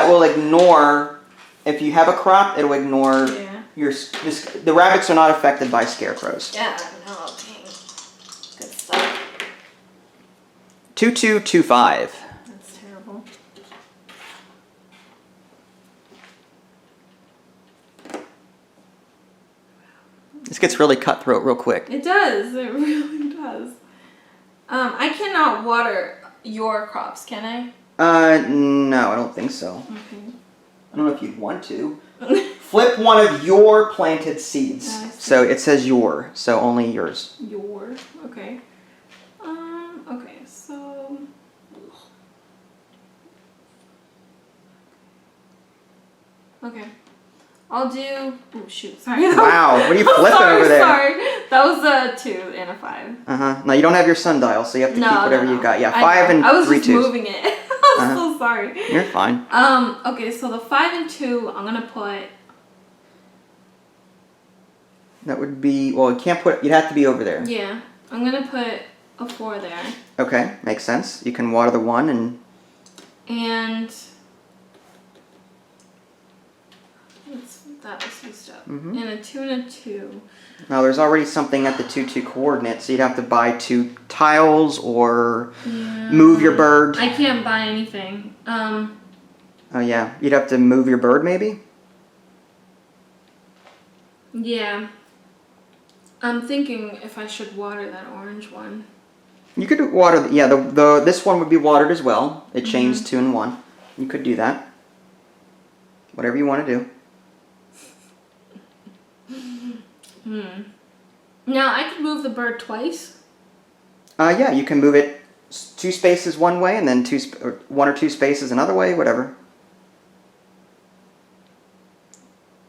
Speaker 1: will ignore... If you have a crop, it'll ignore the rabbits are not affected by scarecrows.
Speaker 2: Yeah, no, dang. Good stuff.
Speaker 1: 2, 2, 2, 5.
Speaker 2: That's terrible.
Speaker 1: This gets really cutthroat real quick.
Speaker 2: It does. It really does. I cannot water your crops, can I?
Speaker 1: No, I don't think so.
Speaker 2: Okay.
Speaker 1: I don't know if you'd want to. Flip one of your planted seeds. So it says your, so only yours.
Speaker 2: Your, okay. Okay, so... Okay. I'll do... Oh, shoot, sorry.
Speaker 1: Wow, what are you flipping over there?
Speaker 2: Sorry, that was a 2 and a 5.
Speaker 1: Uh-huh. Now, you don't have your sundial, so you have to keep whatever you got. Yeah, 5 and 3 2s.
Speaker 2: I was just moving it. I'm so sorry.
Speaker 1: You're fine.
Speaker 2: Okay, so the 5 and 2, I'm gonna put...
Speaker 1: That would be... Well, you can't put... You'd have to be over there.
Speaker 2: Yeah, I'm gonna put a 4 there.
Speaker 1: Okay, makes sense. You can water the 1 and...
Speaker 2: And... That was used up. And a 2 and a 2.
Speaker 1: Now, there's already something at the 2, 2 coordinate, so you'd have to buy 2 tiles or move your bird.
Speaker 2: I can't buy anything.
Speaker 1: Oh, yeah. You'd have to move your bird, maybe?
Speaker 2: Yeah. I'm thinking if I should water that orange one.
Speaker 1: You could water... Yeah, this one would be watered as well. It chains 2 and 1. You could do that. Whatever you want to do.
Speaker 2: Now, I could move the bird twice?
Speaker 1: Yeah, you can move it 2 spaces one way and then 1 or 2 spaces another way, whatever.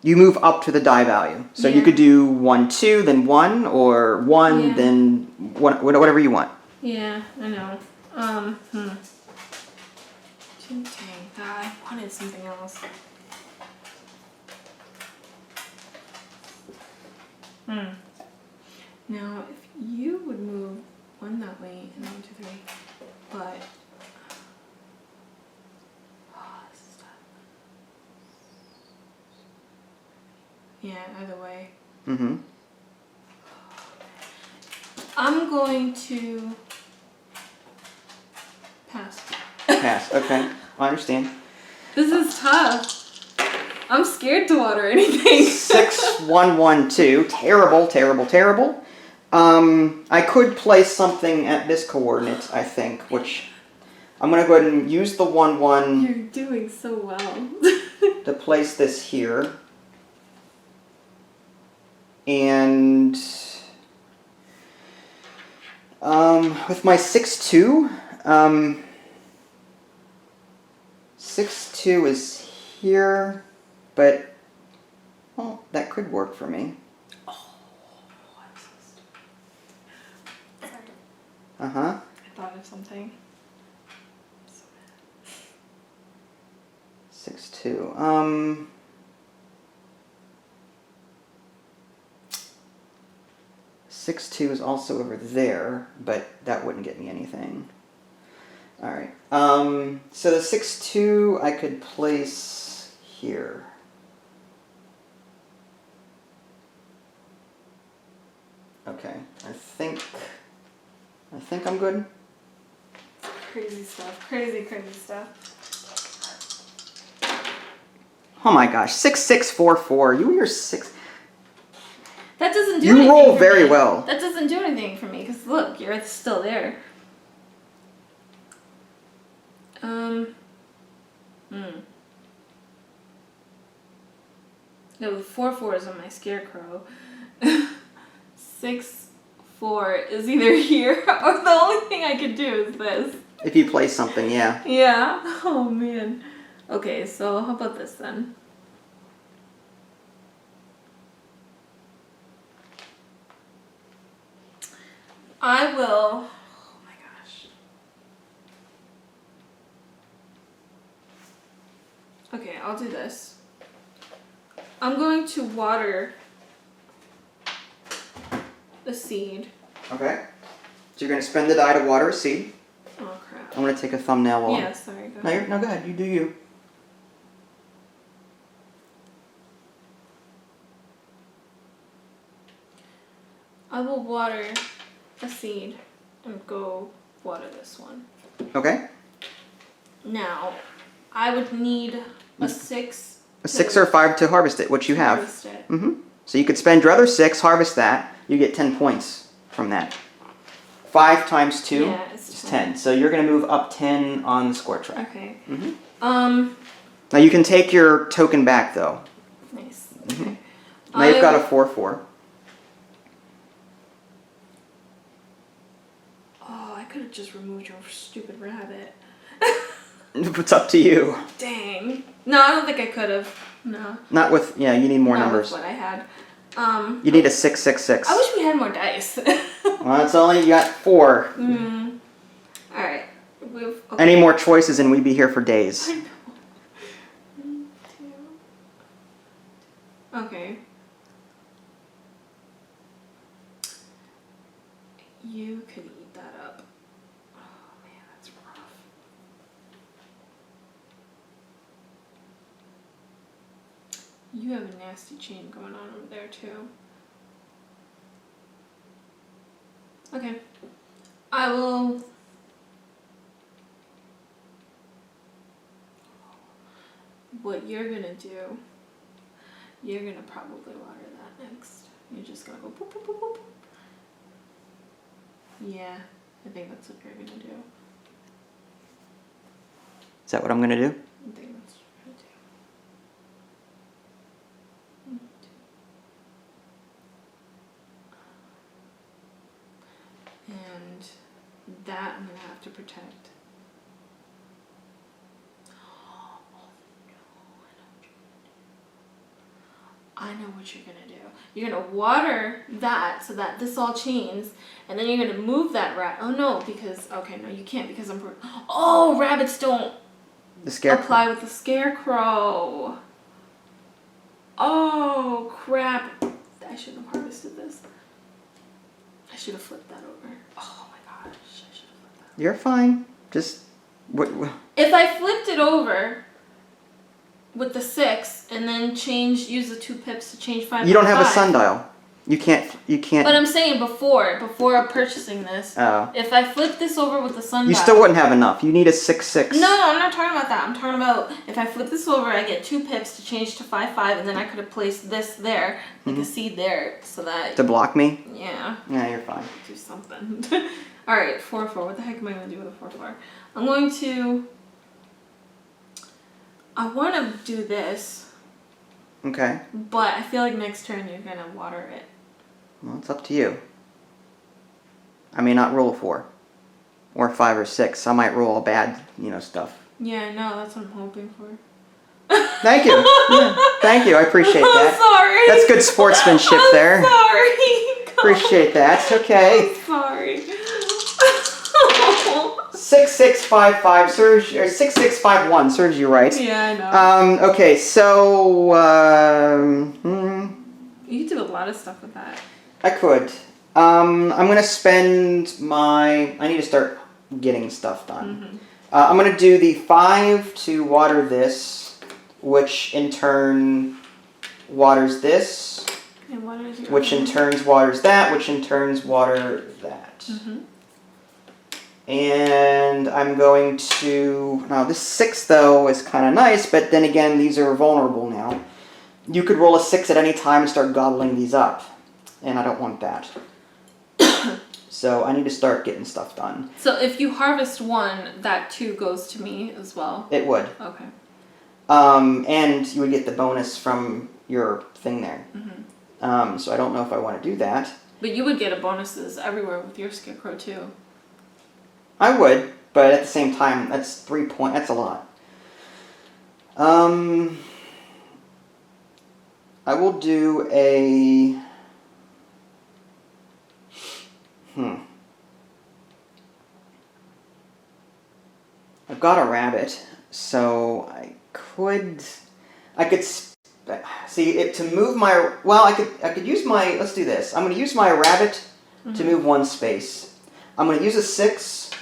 Speaker 1: You move up to the die value. So you could do 1, 2, then 1, or 1, then 1, whatever you want.
Speaker 2: Yeah, I know. 2, 10. god, I wanted something else. Now, if you would move one that way and 1, 2, 3, but this is tough. Yeah, either way.
Speaker 1: Mm-hmm.
Speaker 2: I'm going to pass.
Speaker 1: Pass. Okay, I understand.
Speaker 2: This is tough. I'm scared to water anything.
Speaker 1: 6, 1, 1, 2. Terrible, terrible, terrible. I could place something at this coordinate, I think, which I'm going to go ahead and use the 1, 1.
Speaker 2: You're doing so well.
Speaker 1: To place this here. And with my 6, 2, 6, 2 is here, but, well, that could work for me.
Speaker 2: Oh, I'm so stupid.
Speaker 1: Uh-huh.
Speaker 2: I thought of something. I'm so mad.
Speaker 1: 6, 2. 6, 2 is also over there, but that wouldn't get me anything. Alright. So the 6, 2 I could place here. Okay. I think I'm good.
Speaker 2: Crazy stuff. Crazy stuff.
Speaker 1: Oh my gosh. 6, 6, 4, 4. You and your 6.
Speaker 2: That doesn't do anything.
Speaker 1: You roll very well.
Speaker 2: That doesn't do anything for me, because look, your Earth's still there. No, 4, 4 is on my scarecrow. 6, 4 is either here, or the only thing I could do is this.
Speaker 1: If you place something, yeah.
Speaker 2: Yeah. Oh, man. Okay, so how about this then? I will... Oh my gosh. Okay, I'll do this. I'm going to water the seed.
Speaker 1: Okay. So you're going to spend the die to water a seed.
Speaker 2: Oh crap.
Speaker 1: I'm going to take a thumbnail while...
Speaker 2: Yeah, sorry. Go
Speaker 1: No,
Speaker 2: ahead.
Speaker 1: go ahead. You do you.
Speaker 2: I will water a seed and go water this one.
Speaker 1: Okay.
Speaker 2: Now, I would need a 6.
Speaker 1: A 6 or 5 to harvest it, which you have.
Speaker 2: Harvest it.
Speaker 1: Mm-hmm. So you could spend your other 6, harvest that. You get 10 points from that. 5 times 2 is 10. So you're going to move up 10 on the score track.
Speaker 2: Okay.
Speaker 1: Mm-hmm. Now you can take your token back, though.
Speaker 2: Nice.
Speaker 1: Mm-hmm.
Speaker 2: Okay.
Speaker 1: Now you've got a 4, 4.
Speaker 2: Oh, I could have just removed your stupid rabbit.
Speaker 1: It's up to you.
Speaker 2: Dang. No, I don't think I could have. No.
Speaker 1: Not with, yeah, you need more
Speaker 2: Not
Speaker 1: numbers.
Speaker 2: with what I had.
Speaker 1: You need a 6, 6, 6.
Speaker 2: I wish we had more dice.
Speaker 1: Well, it's only, you got 4.
Speaker 2: Alright. Okay.
Speaker 1: Any more choices and we'd be here for days.
Speaker 2: I know. Okay. You could eat that up. Oh man, that's rough. You have a nasty chain going on over there too. Okay. I will... What you're gonna do, you're gonna probably water that next. You're just gonna go boop, boop, boop, boop. Yeah, I think that's what you're gonna do.
Speaker 1: Is that what I'm going to do?
Speaker 2: I think that's what you're gonna do. And that I'm gonna have to protect. I know what you're gonna do. You're gonna water that so that this all chains, and then you're gonna move that rat. Oh no, because okay, no, you can't because I'm. Oh, rabbits don't
Speaker 1: The scarecrow.
Speaker 2: Apply with the scarecrow. Oh, crap. I shouldn't have harvested this. I should have flipped that over. Oh my gosh, I should have flipped that.
Speaker 1: You're fine. Just...
Speaker 2: If I flipped it over with the 6 and then use the 2 pips to change 5.
Speaker 1: You don't have a sundial. You can't.
Speaker 2: But I'm saying before purchasing this, if I flip this over with the sundial,
Speaker 1: you still wouldn't have enough. You need a 6/6.
Speaker 2: No, I'm not talking about that. I'm talking about if I flip this over, I get 2 pips to change to 5/5, and then I could have placed this there, like a seed there, so that
Speaker 1: to block me.
Speaker 2: Yeah.
Speaker 1: Yeah, you're fine.
Speaker 2: Do something. All right, 4/4. What the heck am I gonna do with a 4/4? I'm going to. I want to do this.
Speaker 1: Okay.
Speaker 2: But I feel like next turn you're gonna water it.
Speaker 1: Well, it's up to you. I may not roll a 4. Or 5 or 6. I might roll a bad, stuff.
Speaker 2: Yeah, I know. That's what I'm hoping for.
Speaker 1: Thank you. Yeah, thank you. I appreciate that.
Speaker 2: I'm sorry.
Speaker 1: That's good sportsmanship there.
Speaker 2: Sorry.
Speaker 1: Appreciate that. Okay.
Speaker 2: I'm sorry.
Speaker 1: 6655 Serge, or 6651 serves you right.
Speaker 2: Yeah, I know.
Speaker 1: Okay, so
Speaker 2: You could do a lot of stuff with that.
Speaker 1: I could. I'm gonna spend my. I need to start getting stuff done. I'm gonna do the 5 to water this, which in turn waters this,
Speaker 2: And waters your
Speaker 1: which in turn waters that, which in turn water that. And I'm going to... Now, this 6, though, is kind of nice, but then again, these are vulnerable now. You could roll a 6 at any time and start gobbling these up. And I don't want that. So I need to start getting stuff done.
Speaker 2: So if you harvest 1, that 2 goes to me as well?
Speaker 1: It would.
Speaker 2: Okay.
Speaker 1: And you would get the bonus from your thing there. So I don't know if I want to do that. But
Speaker 2: you would get bonuses everywhere with your scarecrow, too.
Speaker 1: I would, but at the same time, that's 3 points. That's a lot. I will do a... I've got a rabbit, so I could see it to move my. Well, I could use my. Let's do this. I'm going to use my rabbit to move 1 space. I'm going to use a 6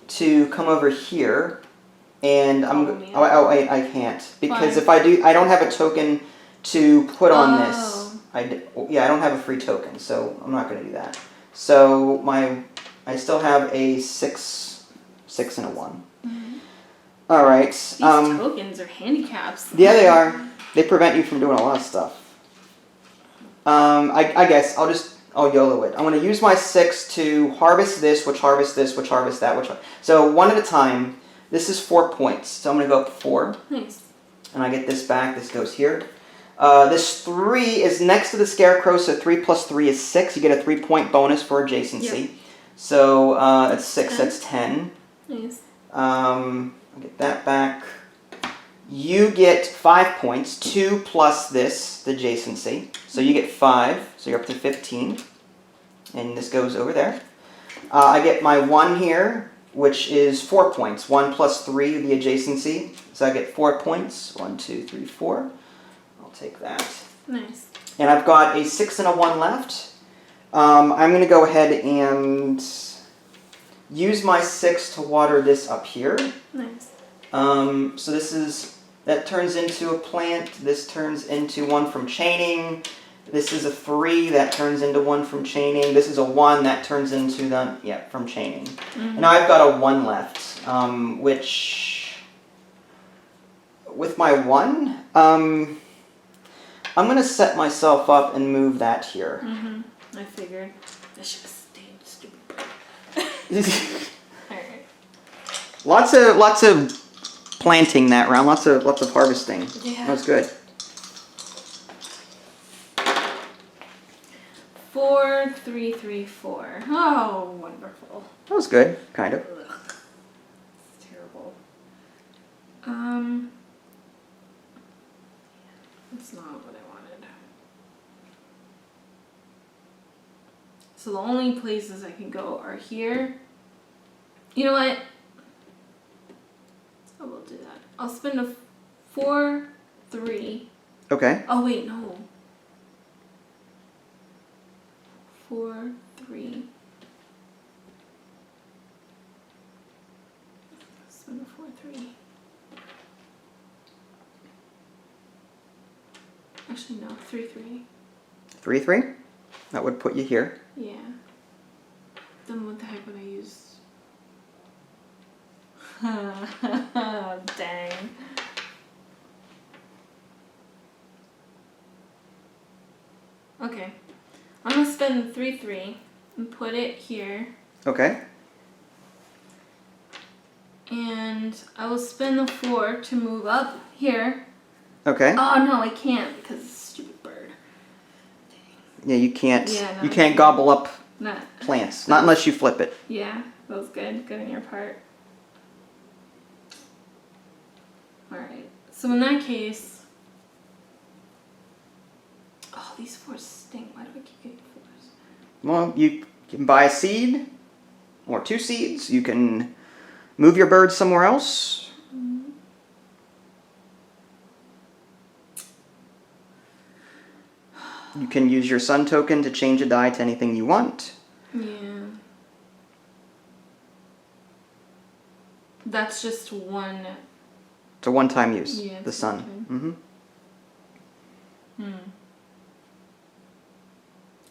Speaker 1: to come over here, and I can't because if I do, I don't have a token to put on this. I don't have a free token, so I'm not going to do that. So I still have a 6 and a 1. All right.
Speaker 2: These tokens are handicaps.
Speaker 1: Yeah, they are. They prevent you from doing a lot of stuff. I guess I'll YOLO it. I'm going to use my 6 to harvest this, which harvests this, which harvests that, so 1 at a time. This is 4 points, so I'm going to go up 4.
Speaker 2: Nice.
Speaker 1: And I get this back. This goes here. This 3 is next to the scarecrow, so 3 plus 3 is 6. You get a 3-point bonus for adjacency. Yep. So that's 6. 10. That's 10.
Speaker 2: Nice.
Speaker 1: I'll get that back. You get 5 points. 2 plus this, the adjacency. So you get 5. So you're up to 15. And this goes over there. I get my 1 here, which is 4 points. 1 plus 3, the adjacency. So I get 4 points. 1, 2, 3, 4. I'll take that.
Speaker 2: Nice.
Speaker 1: And I've got a 6 and a 1 left. I'm going to go ahead and use my 6 to water this up here.
Speaker 2: Nice.
Speaker 1: So that turns into a plant. This turns into 1 from chaining. This is a 3 that turns into 1 from chaining. This is a 1 that turns into from chaining. And now I've got a 1 left, which with my 1, I'm going to set myself up and move that here.
Speaker 2: I figured. I should have stayed stupid. Alright.
Speaker 1: Lots of planting that round. Lots of harvesting.
Speaker 2: Yeah.
Speaker 1: That was good.
Speaker 2: 4, 3, 3, 4. Oh, wonderful.
Speaker 1: That was good, kind of.
Speaker 2: Ugh. It's terrible. That's not what I wanted. So the only places I can go are here. You know what? I will do that. I'll spend a 4, 3.
Speaker 1: Okay.
Speaker 2: Oh wait, no. 4, 3. Spend a 4, 3. Actually, no. 3, 3.
Speaker 1: 3, 3? That would put you here.
Speaker 2: Yeah. Then what the heck would I use? Dang. Okay. I'm gonna spend 3, 3 and put it here.
Speaker 1: Okay.
Speaker 2: And I will spend the 4 to move up here.
Speaker 1: Okay.
Speaker 2: Oh no, I can't because it's a stupid bird.
Speaker 1: Yeah, you can't.
Speaker 2: Yeah, no,
Speaker 1: you can't gobble up
Speaker 2: Not.
Speaker 1: plants. Not unless you flip it.
Speaker 2: Yeah, that was good. Good on your part. Alright. So in that case. Oh, these 4s stink. Why do I keep getting 4s?
Speaker 1: Well, you can buy a seed or 2 seeds. You can move your bird somewhere else. You can use your sun token to change a die to anything you want.
Speaker 2: Yeah. That's just one.
Speaker 1: It's a one-time use.
Speaker 2: Yeah,
Speaker 1: the sun.
Speaker 2: Mm-hmm.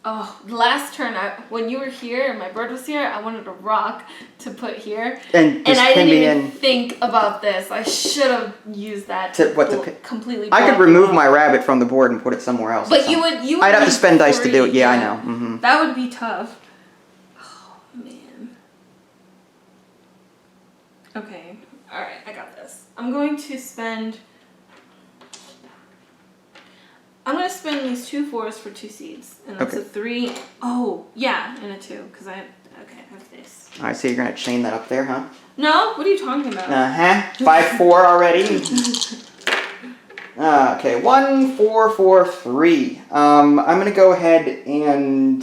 Speaker 2: Oh, last turn, when you were here and my bird was here, I wanted a rock to put here.
Speaker 1: And
Speaker 2: I didn't even think about this. I should have used that to completely.
Speaker 1: I could remove my rabbit from the board and put it somewhere else.
Speaker 2: But you would.
Speaker 1: I'd have to spend dice to do it. Yeah, I know. Mm-hmm.
Speaker 2: That would be tough. Oh man. Okay. All right. I got this. I'm going to spend these 2 4s for 2 seeds, and that's a 3. Oh yeah, and a 2 because I have this.
Speaker 1: All right, so you're gonna chain that up there, huh?
Speaker 2: No, what are you talking about?
Speaker 1: 5, 4 already. Okay, 1, 4, 4, 3. I'm gonna go ahead and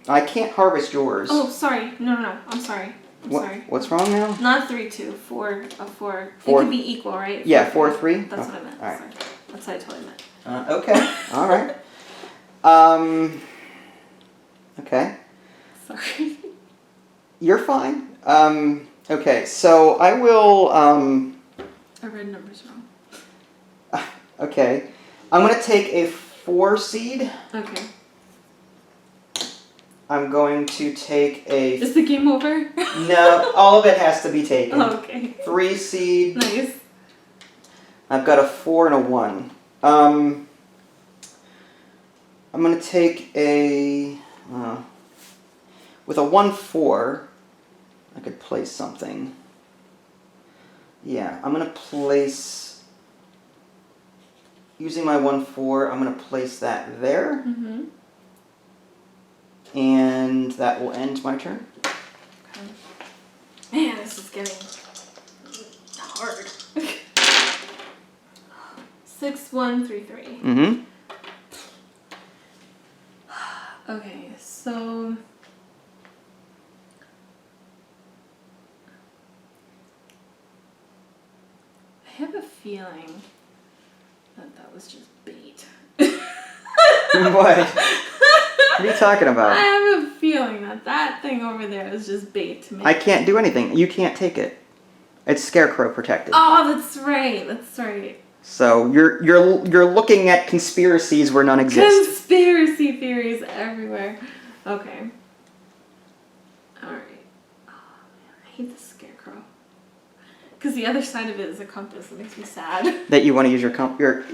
Speaker 1: I can't harvest yours.
Speaker 2: Oh, sorry. No. I'm sorry. Sorry.
Speaker 1: What's wrong now?
Speaker 2: Not 3, 2, 4. A 4. It could be equal, right?
Speaker 1: Yeah, 4, 3.
Speaker 2: That's what I meant.
Speaker 1: All right.
Speaker 2: Sorry. That's what I totally meant.
Speaker 1: Okay. All right. Okay.
Speaker 2: Sorry.
Speaker 1: You're fine. Okay, so I will,
Speaker 2: I read numbers wrong.
Speaker 1: Okay. I'm going to take a 4 seed.
Speaker 2: Okay.
Speaker 1: I'm going to take a...
Speaker 2: Is the game over?
Speaker 1: No, all of it has to be taken.
Speaker 2: Oh, okay.
Speaker 1: 3 seed.
Speaker 2: Nice.
Speaker 1: I've got a 4 and a 1. I'm going to take a... with a 1, 4, I could place something. Yeah, I'm going to place... Using my 1, 4, I'm going to place that there.
Speaker 2: Mm-hmm.
Speaker 1: And that will end my turn.
Speaker 2: Okay. Man, this is getting hard. 6, 1, 3, 3.
Speaker 1: Mm-hmm.
Speaker 2: Okay, so I have a feeling that was just bait.
Speaker 1: What? What are you talking about?
Speaker 2: I have a feeling that thing over there is just bait to me.
Speaker 1: I can't do anything. You can't take it. It's scarecrow protected.
Speaker 2: Oh, that's right. That's right.
Speaker 1: So you're looking at conspiracies where none exist.
Speaker 2: Conspiracy theories everywhere. Okay. All right. Oh man, I hate the scarecrow. Because the other side of it is a compass. It makes me sad.
Speaker 1: That you want to use your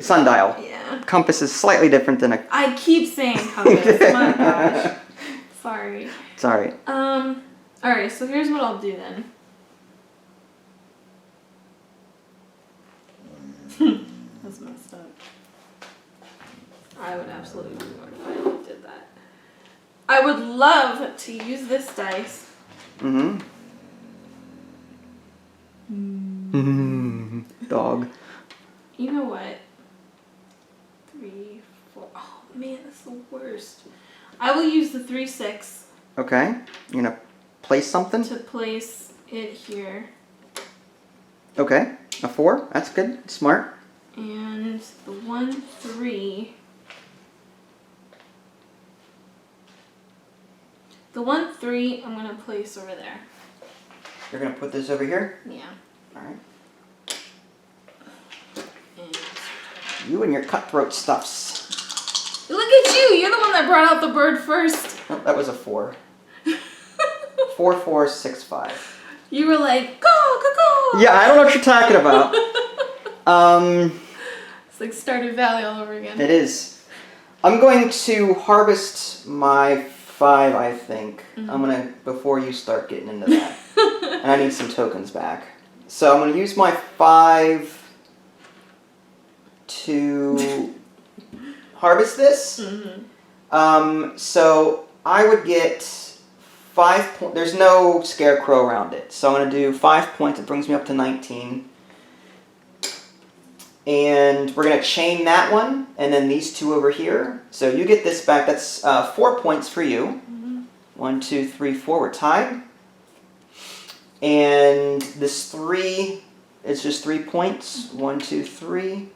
Speaker 1: sundial.
Speaker 2: Yeah.
Speaker 1: Compass is slightly different than a...
Speaker 2: I keep saying compass. My gosh. Sorry.
Speaker 1: Sorry.
Speaker 2: Alright, so here's what I'll do then. That's messed up. I would absolutely be mortified if I did that. I would love to use this dice.
Speaker 1: Mm-hmm. Dog.
Speaker 2: You know what? 3, 4. Oh man, that's the worst. I will use the 3, 6.
Speaker 1: Okay. You're gonna place something?
Speaker 2: To place it here.
Speaker 1: Okay, a 4. That's good. Smart.
Speaker 2: And the 1, 3. The 1, 3, I'm gonna place over there.
Speaker 1: You're gonna put this over here?
Speaker 2: Yeah.
Speaker 1: All right.
Speaker 2: And
Speaker 1: You and your cutthroat stuffs.
Speaker 2: look at you! You're the one that brought out the bird first.
Speaker 1: Oh, that was a 4. 4, 4, 6, 5.
Speaker 2: You were like, go, go, go!
Speaker 1: Yeah, I don't know what you're talking about.
Speaker 2: It's like Stardew Valley all over again.
Speaker 1: It is. I'm going to harvest my 5, I think.
Speaker 2: Mm-hmm.
Speaker 1: I'm gonna, before you start getting into that. And I need some tokens back. So I'm gonna use my 5 to harvest this.
Speaker 2: Mm-hmm.
Speaker 1: So I would get 5 points. There's no scarecrow around it. So I'm going to do 5 points. It brings me up to 19. And we're going to chain that one, and then these 2 over here. So you get this back. That's 4 points for you.
Speaker 2: Mm-hmm.
Speaker 1: 1, 2, 3, 4. We're tied. And this 3 is just 3 points. 1, 2, 3.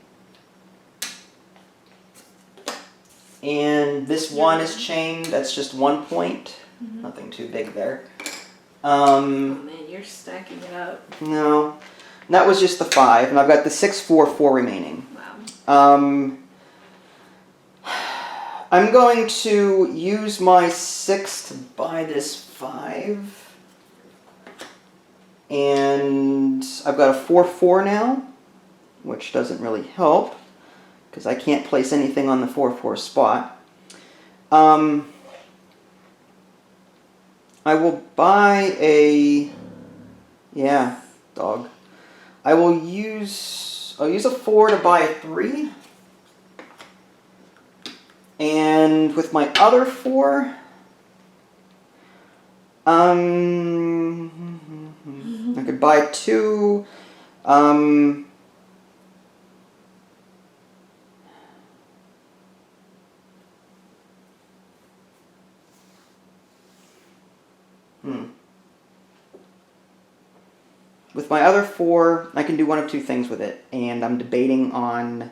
Speaker 1: And this 1 is chained. That's just 1 point.
Speaker 2: Mm-hmm.
Speaker 1: Nothing too big there.
Speaker 2: Oh man, you're stacking it up.
Speaker 1: No. That was just the 5, and I've got the 6, 4, 4 remaining.
Speaker 2: Wow.
Speaker 1: I'm going to use my 6 to buy this 5. And I've got a 4, 4 now, which doesn't really help, because I can't place anything on the 4, 4 spot. I will buy a... Yeah, dog. I'll use a 4 to buy a 3. And with my other 4... I could buy 2... With my other 4, I can do one of 2 things with it, and I'm debating on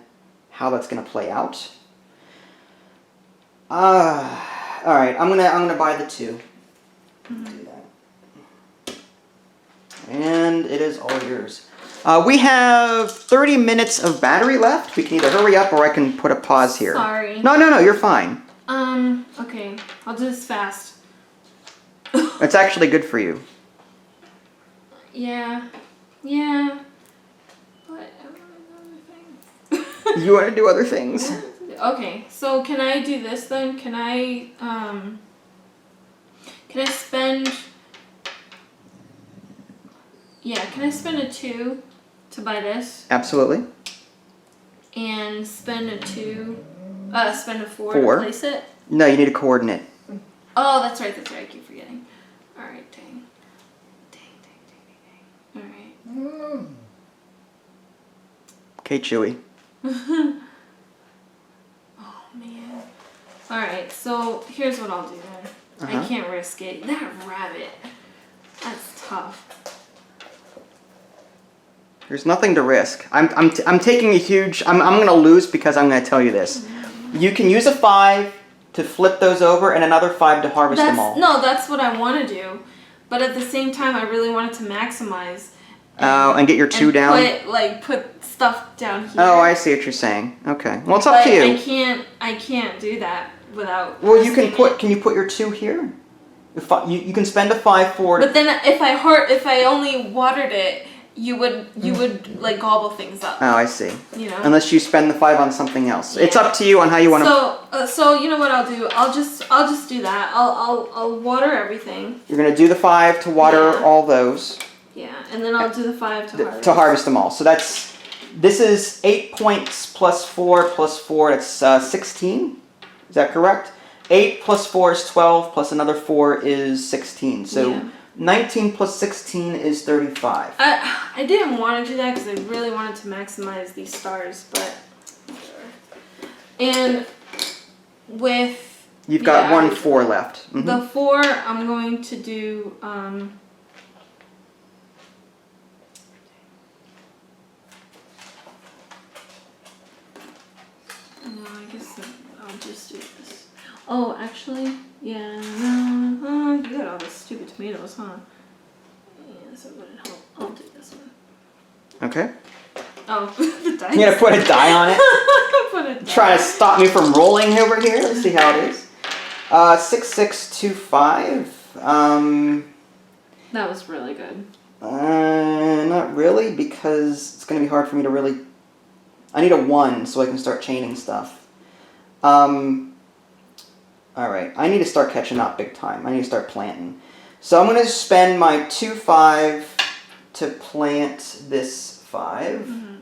Speaker 1: how that's going to play out. All right, I'm gonna buy the 2.
Speaker 2: Mm-hmm.
Speaker 1: Do that, and it is all yours. We have 30 minutes of battery left. We can either hurry up or I can put a pause here.
Speaker 2: Sorry.
Speaker 1: No, you're fine.
Speaker 2: Okay, I'll do this fast.
Speaker 1: It's actually good for you.
Speaker 2: Yeah. But I want to do other things.
Speaker 1: You want to do other things?
Speaker 2: Okay, so can I do this then? Can I spend... Yeah, can I spend a 2 to buy this?
Speaker 1: Absolutely.
Speaker 2: And spend a 4 to place it?
Speaker 1: No, you need a coordinate.
Speaker 2: Oh, that's right, I keep forgetting. Alright, dang. Alright.
Speaker 1: Okay, Chewy.
Speaker 2: Oh, man. Alright, so here's what I'll do then. I can't risk it. That rabbit. That's tough.
Speaker 1: There's nothing to risk. I'm taking a huge... I'm going to lose because I'm going to tell you this. You can use a 5 to flip those over and another 5 to harvest them all.
Speaker 2: No, that's what I want to do. But at the same time, I really wanted to maximize.
Speaker 1: And get your 2 down?
Speaker 2: Put stuff down here.
Speaker 1: Oh, I see what you're saying. Okay. Well, it's up to you.
Speaker 2: I can't do that without...
Speaker 1: Well, you can put... Can you put your 2 here? You can spend a 5 for...
Speaker 2: But then if I only watered it... You would like gobble things up.
Speaker 1: Oh, I see.
Speaker 2: You know.
Speaker 1: Unless you spend the 5 on something else.
Speaker 2: Yeah.
Speaker 1: It's up to you on how you want to.
Speaker 2: So you know what I'll do? I'll just do that. I'll water everything.
Speaker 1: You're gonna do the 5 to water all those.
Speaker 2: Yeah, and then I'll do the 5 to harvest.
Speaker 1: To harvest them all. So this is 8 points plus 4 plus 4. That's 16. Is that correct? 8 plus 4 is 12. Plus another 4 is 16. So. Yeah. 19 plus 16 is 35.
Speaker 2: I didn't want to do that because I really wanted to maximize these stars, but whatever. And with...
Speaker 1: You've got 1 4 left. Mm-hmm.
Speaker 2: The 4, I'm going to do... I'll just do this. Oh, actually, yeah, no, you got all the stupid tomatoes, huh? Yeah, so I'll do this one.
Speaker 1: Okay.
Speaker 2: Oh, the dice.
Speaker 1: You're gonna put a die on it?
Speaker 2: Put a die.
Speaker 1: Trying to stop me from rolling over here. Let's see how it is. 6625.
Speaker 2: That was really good.
Speaker 1: Not really, because it's gonna be hard for me to really. I need a 1 so I can start chaining stuff. Alright, I need to start catching up big time. I need to start planting. So I'm going to spend my 2-5 to plant this 5.
Speaker 2: Mm-hmm.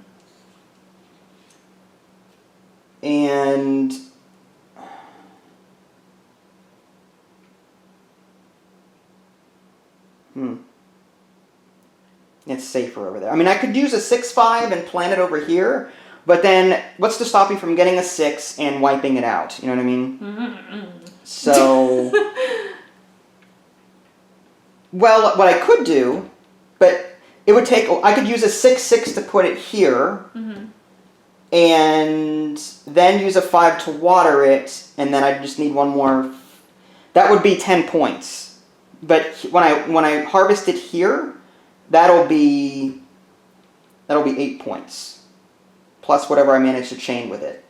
Speaker 1: And... It's safer over there. I mean, I could use a 6-5 and plant it over here. But then, what's to stop me from getting a 6 and wiping it out? You know what I mean?
Speaker 2: Mm-hmm.
Speaker 1: So, well, what I could do, but it would take, I could use a 6-6 to put it here, and then use a 5 to water it, and then I just need one more. That would be 10 points. But when I harvest it here, that'll be 8 points. Plus whatever I manage to chain with it.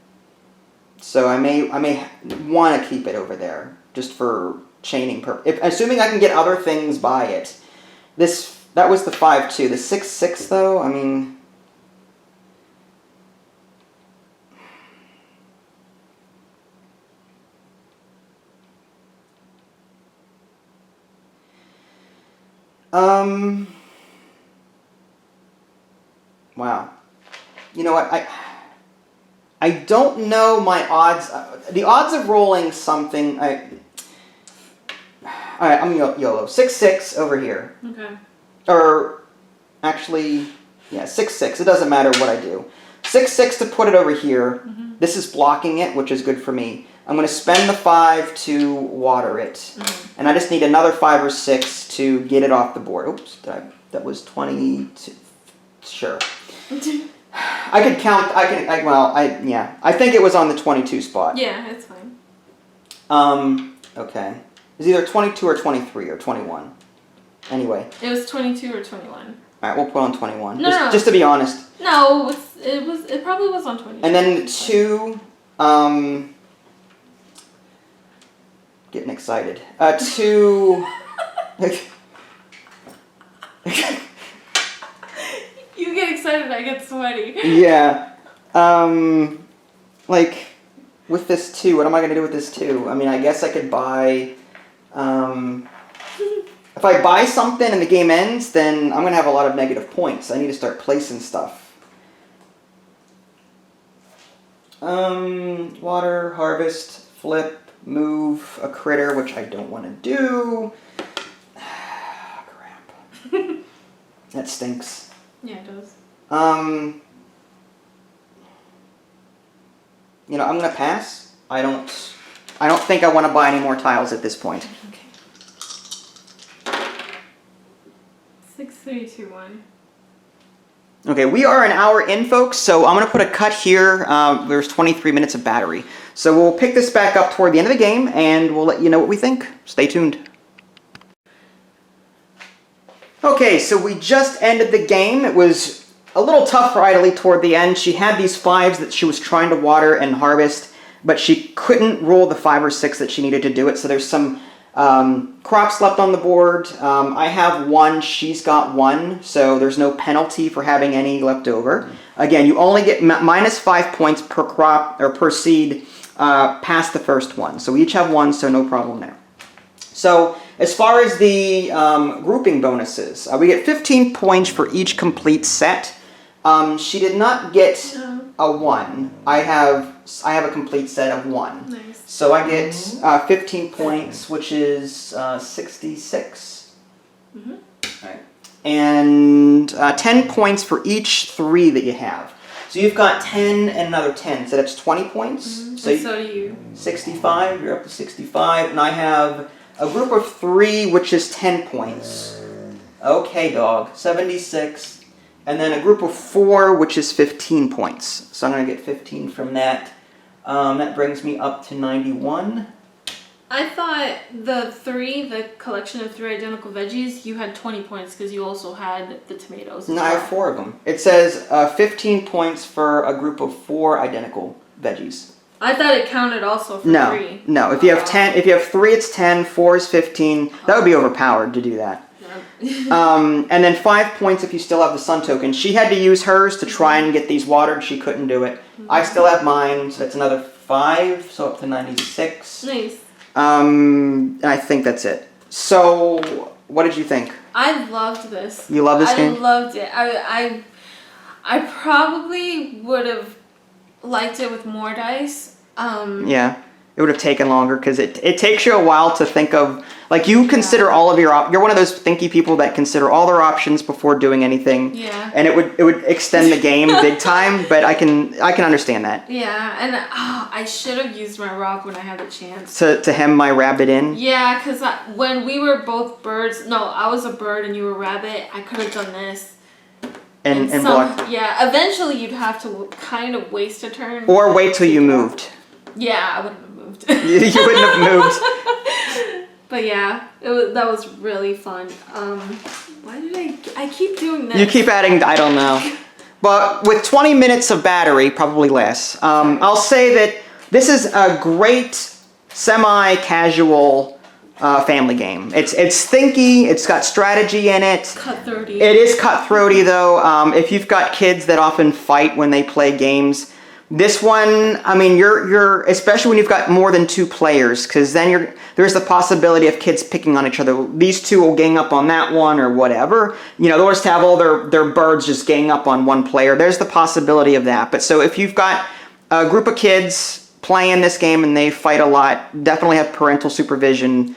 Speaker 1: So I may want to keep it over there just for chaining purpose. Assuming I can get other things by it. That was the 5-2. The 6-6 though, I mean. Wow. You know what, I don't know my odds. The odds of rolling something. Alright, I'm YOLO. 6-6 over here.
Speaker 2: Okay.
Speaker 1: Or, actually, yeah, 6-6. It doesn't matter what I do. 6-6 to put it over here. This is blocking it, which is good for me. I'm going to spend the 5 to water it. And I just need another 5 or 6 to get it off the board. Oops, that was 22. Sure. I could count. Yeah. I think it was on the 22 spot.
Speaker 2: Yeah, it's fine.
Speaker 1: Okay. It's either 22 or 23 or 21. Anyway.
Speaker 2: It was 22 or 21.
Speaker 1: All right, we'll put on 21.
Speaker 2: No.
Speaker 1: Just to be honest.
Speaker 2: No, it probably was on 22.
Speaker 1: And then the 2. Getting excited. 2.
Speaker 2: You get excited, I get sweaty.
Speaker 1: Yeah. Like, with this 2, what am I going to do with this 2? I mean, I guess I could buy, if I buy something and the game ends, then I'm going to have a lot of negative points. I need to start placing stuff. Water, harvest, flip, move, a critter, which I don't want to do. Crap. That stinks.
Speaker 2: Yeah, it does.
Speaker 1: You know, I'm gonna pass. I don't think I want to buy any more tiles at this point.
Speaker 2: Okay. 6, 3, 2, 1.
Speaker 1: Okay, we are an hour in, folks, so I'm gonna put a cut here. There's 23 minutes of battery. So we'll pick this back up toward the end of the game, and we'll let you know what we think. Stay tuned. Okay, so we just ended the game. It was a little tough for Idaly toward the end. She had these 5s that she was trying to water and harvest, but she couldn't roll the 5 or 6 that she needed to do it, so there's some crops left on the board. I have 1, she's got 1, so there's no penalty for having any left over. Again, you only get minus 5 points per crop, or per seed, past the first one. So we each have 1, so no problem there. So, as far as the grouping bonuses, we get 15 points for each complete set. She did not get a 1. I have a complete set of 1.
Speaker 2: Nice.
Speaker 1: So I get 15 points, which is 66.
Speaker 2: Mm-hmm.
Speaker 1: Right. And 10 points for each 3 that you have. So you've got 10 and another 10, so that's 20 points.
Speaker 2: Mm-hmm.
Speaker 1: So
Speaker 2: do you.
Speaker 1: 65, you're up to 65, and I have a group of 3, which is 10 points. Okay, dog. 76. And then a group of 4, which is 15 points. So I'm going to get 15 from that. That brings me up to 91.
Speaker 2: I thought the collection of 3 identical veggies, you had 20 points because you also had the tomatoes.
Speaker 1: No, I have 4 of them. It says 15 points for a group of 4 identical veggies.
Speaker 2: I thought it counted also for 3.
Speaker 1: No. If you have 10, if you have 3, it's 10. 4 is 15. That would be overpowered to do that. And then 5 points if you still have the sun token. She had to use hers to try and get these watered. She couldn't do it. I still have mine, so that's another 5, so up to 96.
Speaker 2: Nice.
Speaker 1: And I think that's it. So, what did you think?
Speaker 2: I loved this.
Speaker 1: You love this game?
Speaker 2: I loved it. I probably would have liked it with more dice.
Speaker 1: Yeah. It would have taken longer because it takes you a while to think of, like, you consider all of you're one of those thinky people that consider all their options before doing anything.
Speaker 2: Yeah.
Speaker 1: And it would extend the game big time, but I can understand that.
Speaker 2: Yeah, and I should have used my rock when I had the chance.
Speaker 1: To hem my rabbit in?
Speaker 2: Yeah, because when we were both birds, no, I was a bird and you were a rabbit, I could have done this.
Speaker 1: And block.
Speaker 2: Yeah, eventually you'd have to kind of waste a turn.
Speaker 1: Or wait till you moved.
Speaker 2: Yeah, I wouldn't have moved.
Speaker 1: You wouldn't have moved.
Speaker 2: But yeah, that was really fun. Why did I keep doing this?
Speaker 1: You keep adding, I don't know. But with 20 minutes of battery, probably less, I'll say that this is a great semi-casual family game. It's thinky, it's got strategy in it.
Speaker 2: Cutthroaty.
Speaker 1: It is cutthroaty though. If you've got kids that often fight when they play games, this one, I mean, you're especially when you've got more than 2 players, because then there's the possibility of kids picking on each other. These 2 will gang up on that one or whatever. You know, they'll just have all their birds just gang up on one player. There's the possibility of that. But so if you've got a group of kids playing this game and they fight a lot, definitely have parental supervision,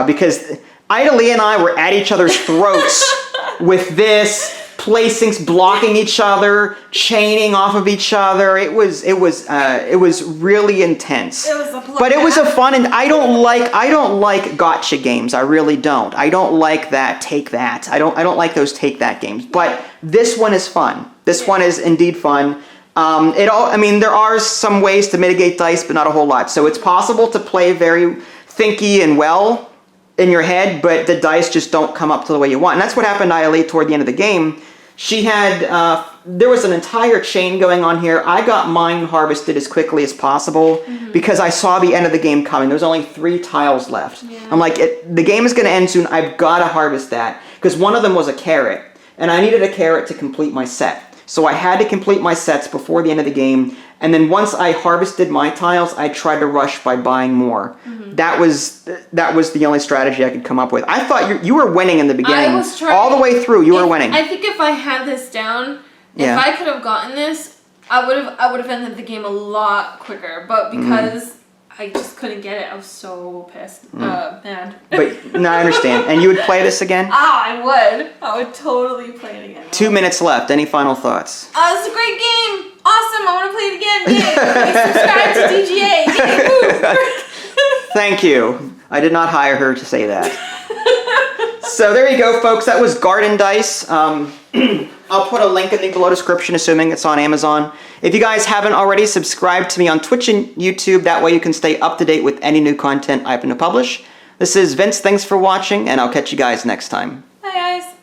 Speaker 1: because Ida and I were at each other's throats with this. Placing, blocking each other, chaining off of each other. It was really intense.
Speaker 2: It was a bloodbath.
Speaker 1: But it was a fun, and I don't like gotcha games. I really don't. I don't like that. Take that. I don't like those take that games. But this one is fun. This one is indeed fun. There are some ways to mitigate dice, but not a whole lot. So it's possible to play very thinky and well in your head, but the dice just don't come up to the way you want. And that's what happened to Ailey toward the end of the game. She had, there was an entire chain going on here. I got mine harvested as quickly as possible because I saw the end of the game coming. There was only 3 tiles left. Yeah. I'm like, the game is going to end soon. I've got to harvest that. Because one of them was a carrot. And I needed a carrot to complete my set. So I had to complete my sets before the end of the game. And then once I harvested my tiles, I tried to rush by buying more. That was the only strategy I could come up with. I thought you were winning in the beginning.
Speaker 2: I was trying,
Speaker 1: all the way through. You were winning.
Speaker 2: I think if I had this down, if I could have gotten this, I would have ended the game a lot quicker. But because I just couldn't get it, I was so pissed, mad. But
Speaker 1: no, I understand. And you would play this again?
Speaker 2: I would totally play it again.
Speaker 1: 2 minutes left. Any final thoughts?
Speaker 2: It's a great game. Awesome. I want to play it again. Yay. Please subscribe to DGA. Yay.
Speaker 1: Thank you. I did not hire her to say that. So there you go, folks. That was Garden Dice. I'll put a link in the below description, assuming it's on Amazon. If you guys haven't already, subscribe to me on Twitch and YouTube. That way you can stay up to date with any new content I happen to publish. This is Vince. Thanks for watching, and I'll catch you guys next time.
Speaker 2: Bye, guys.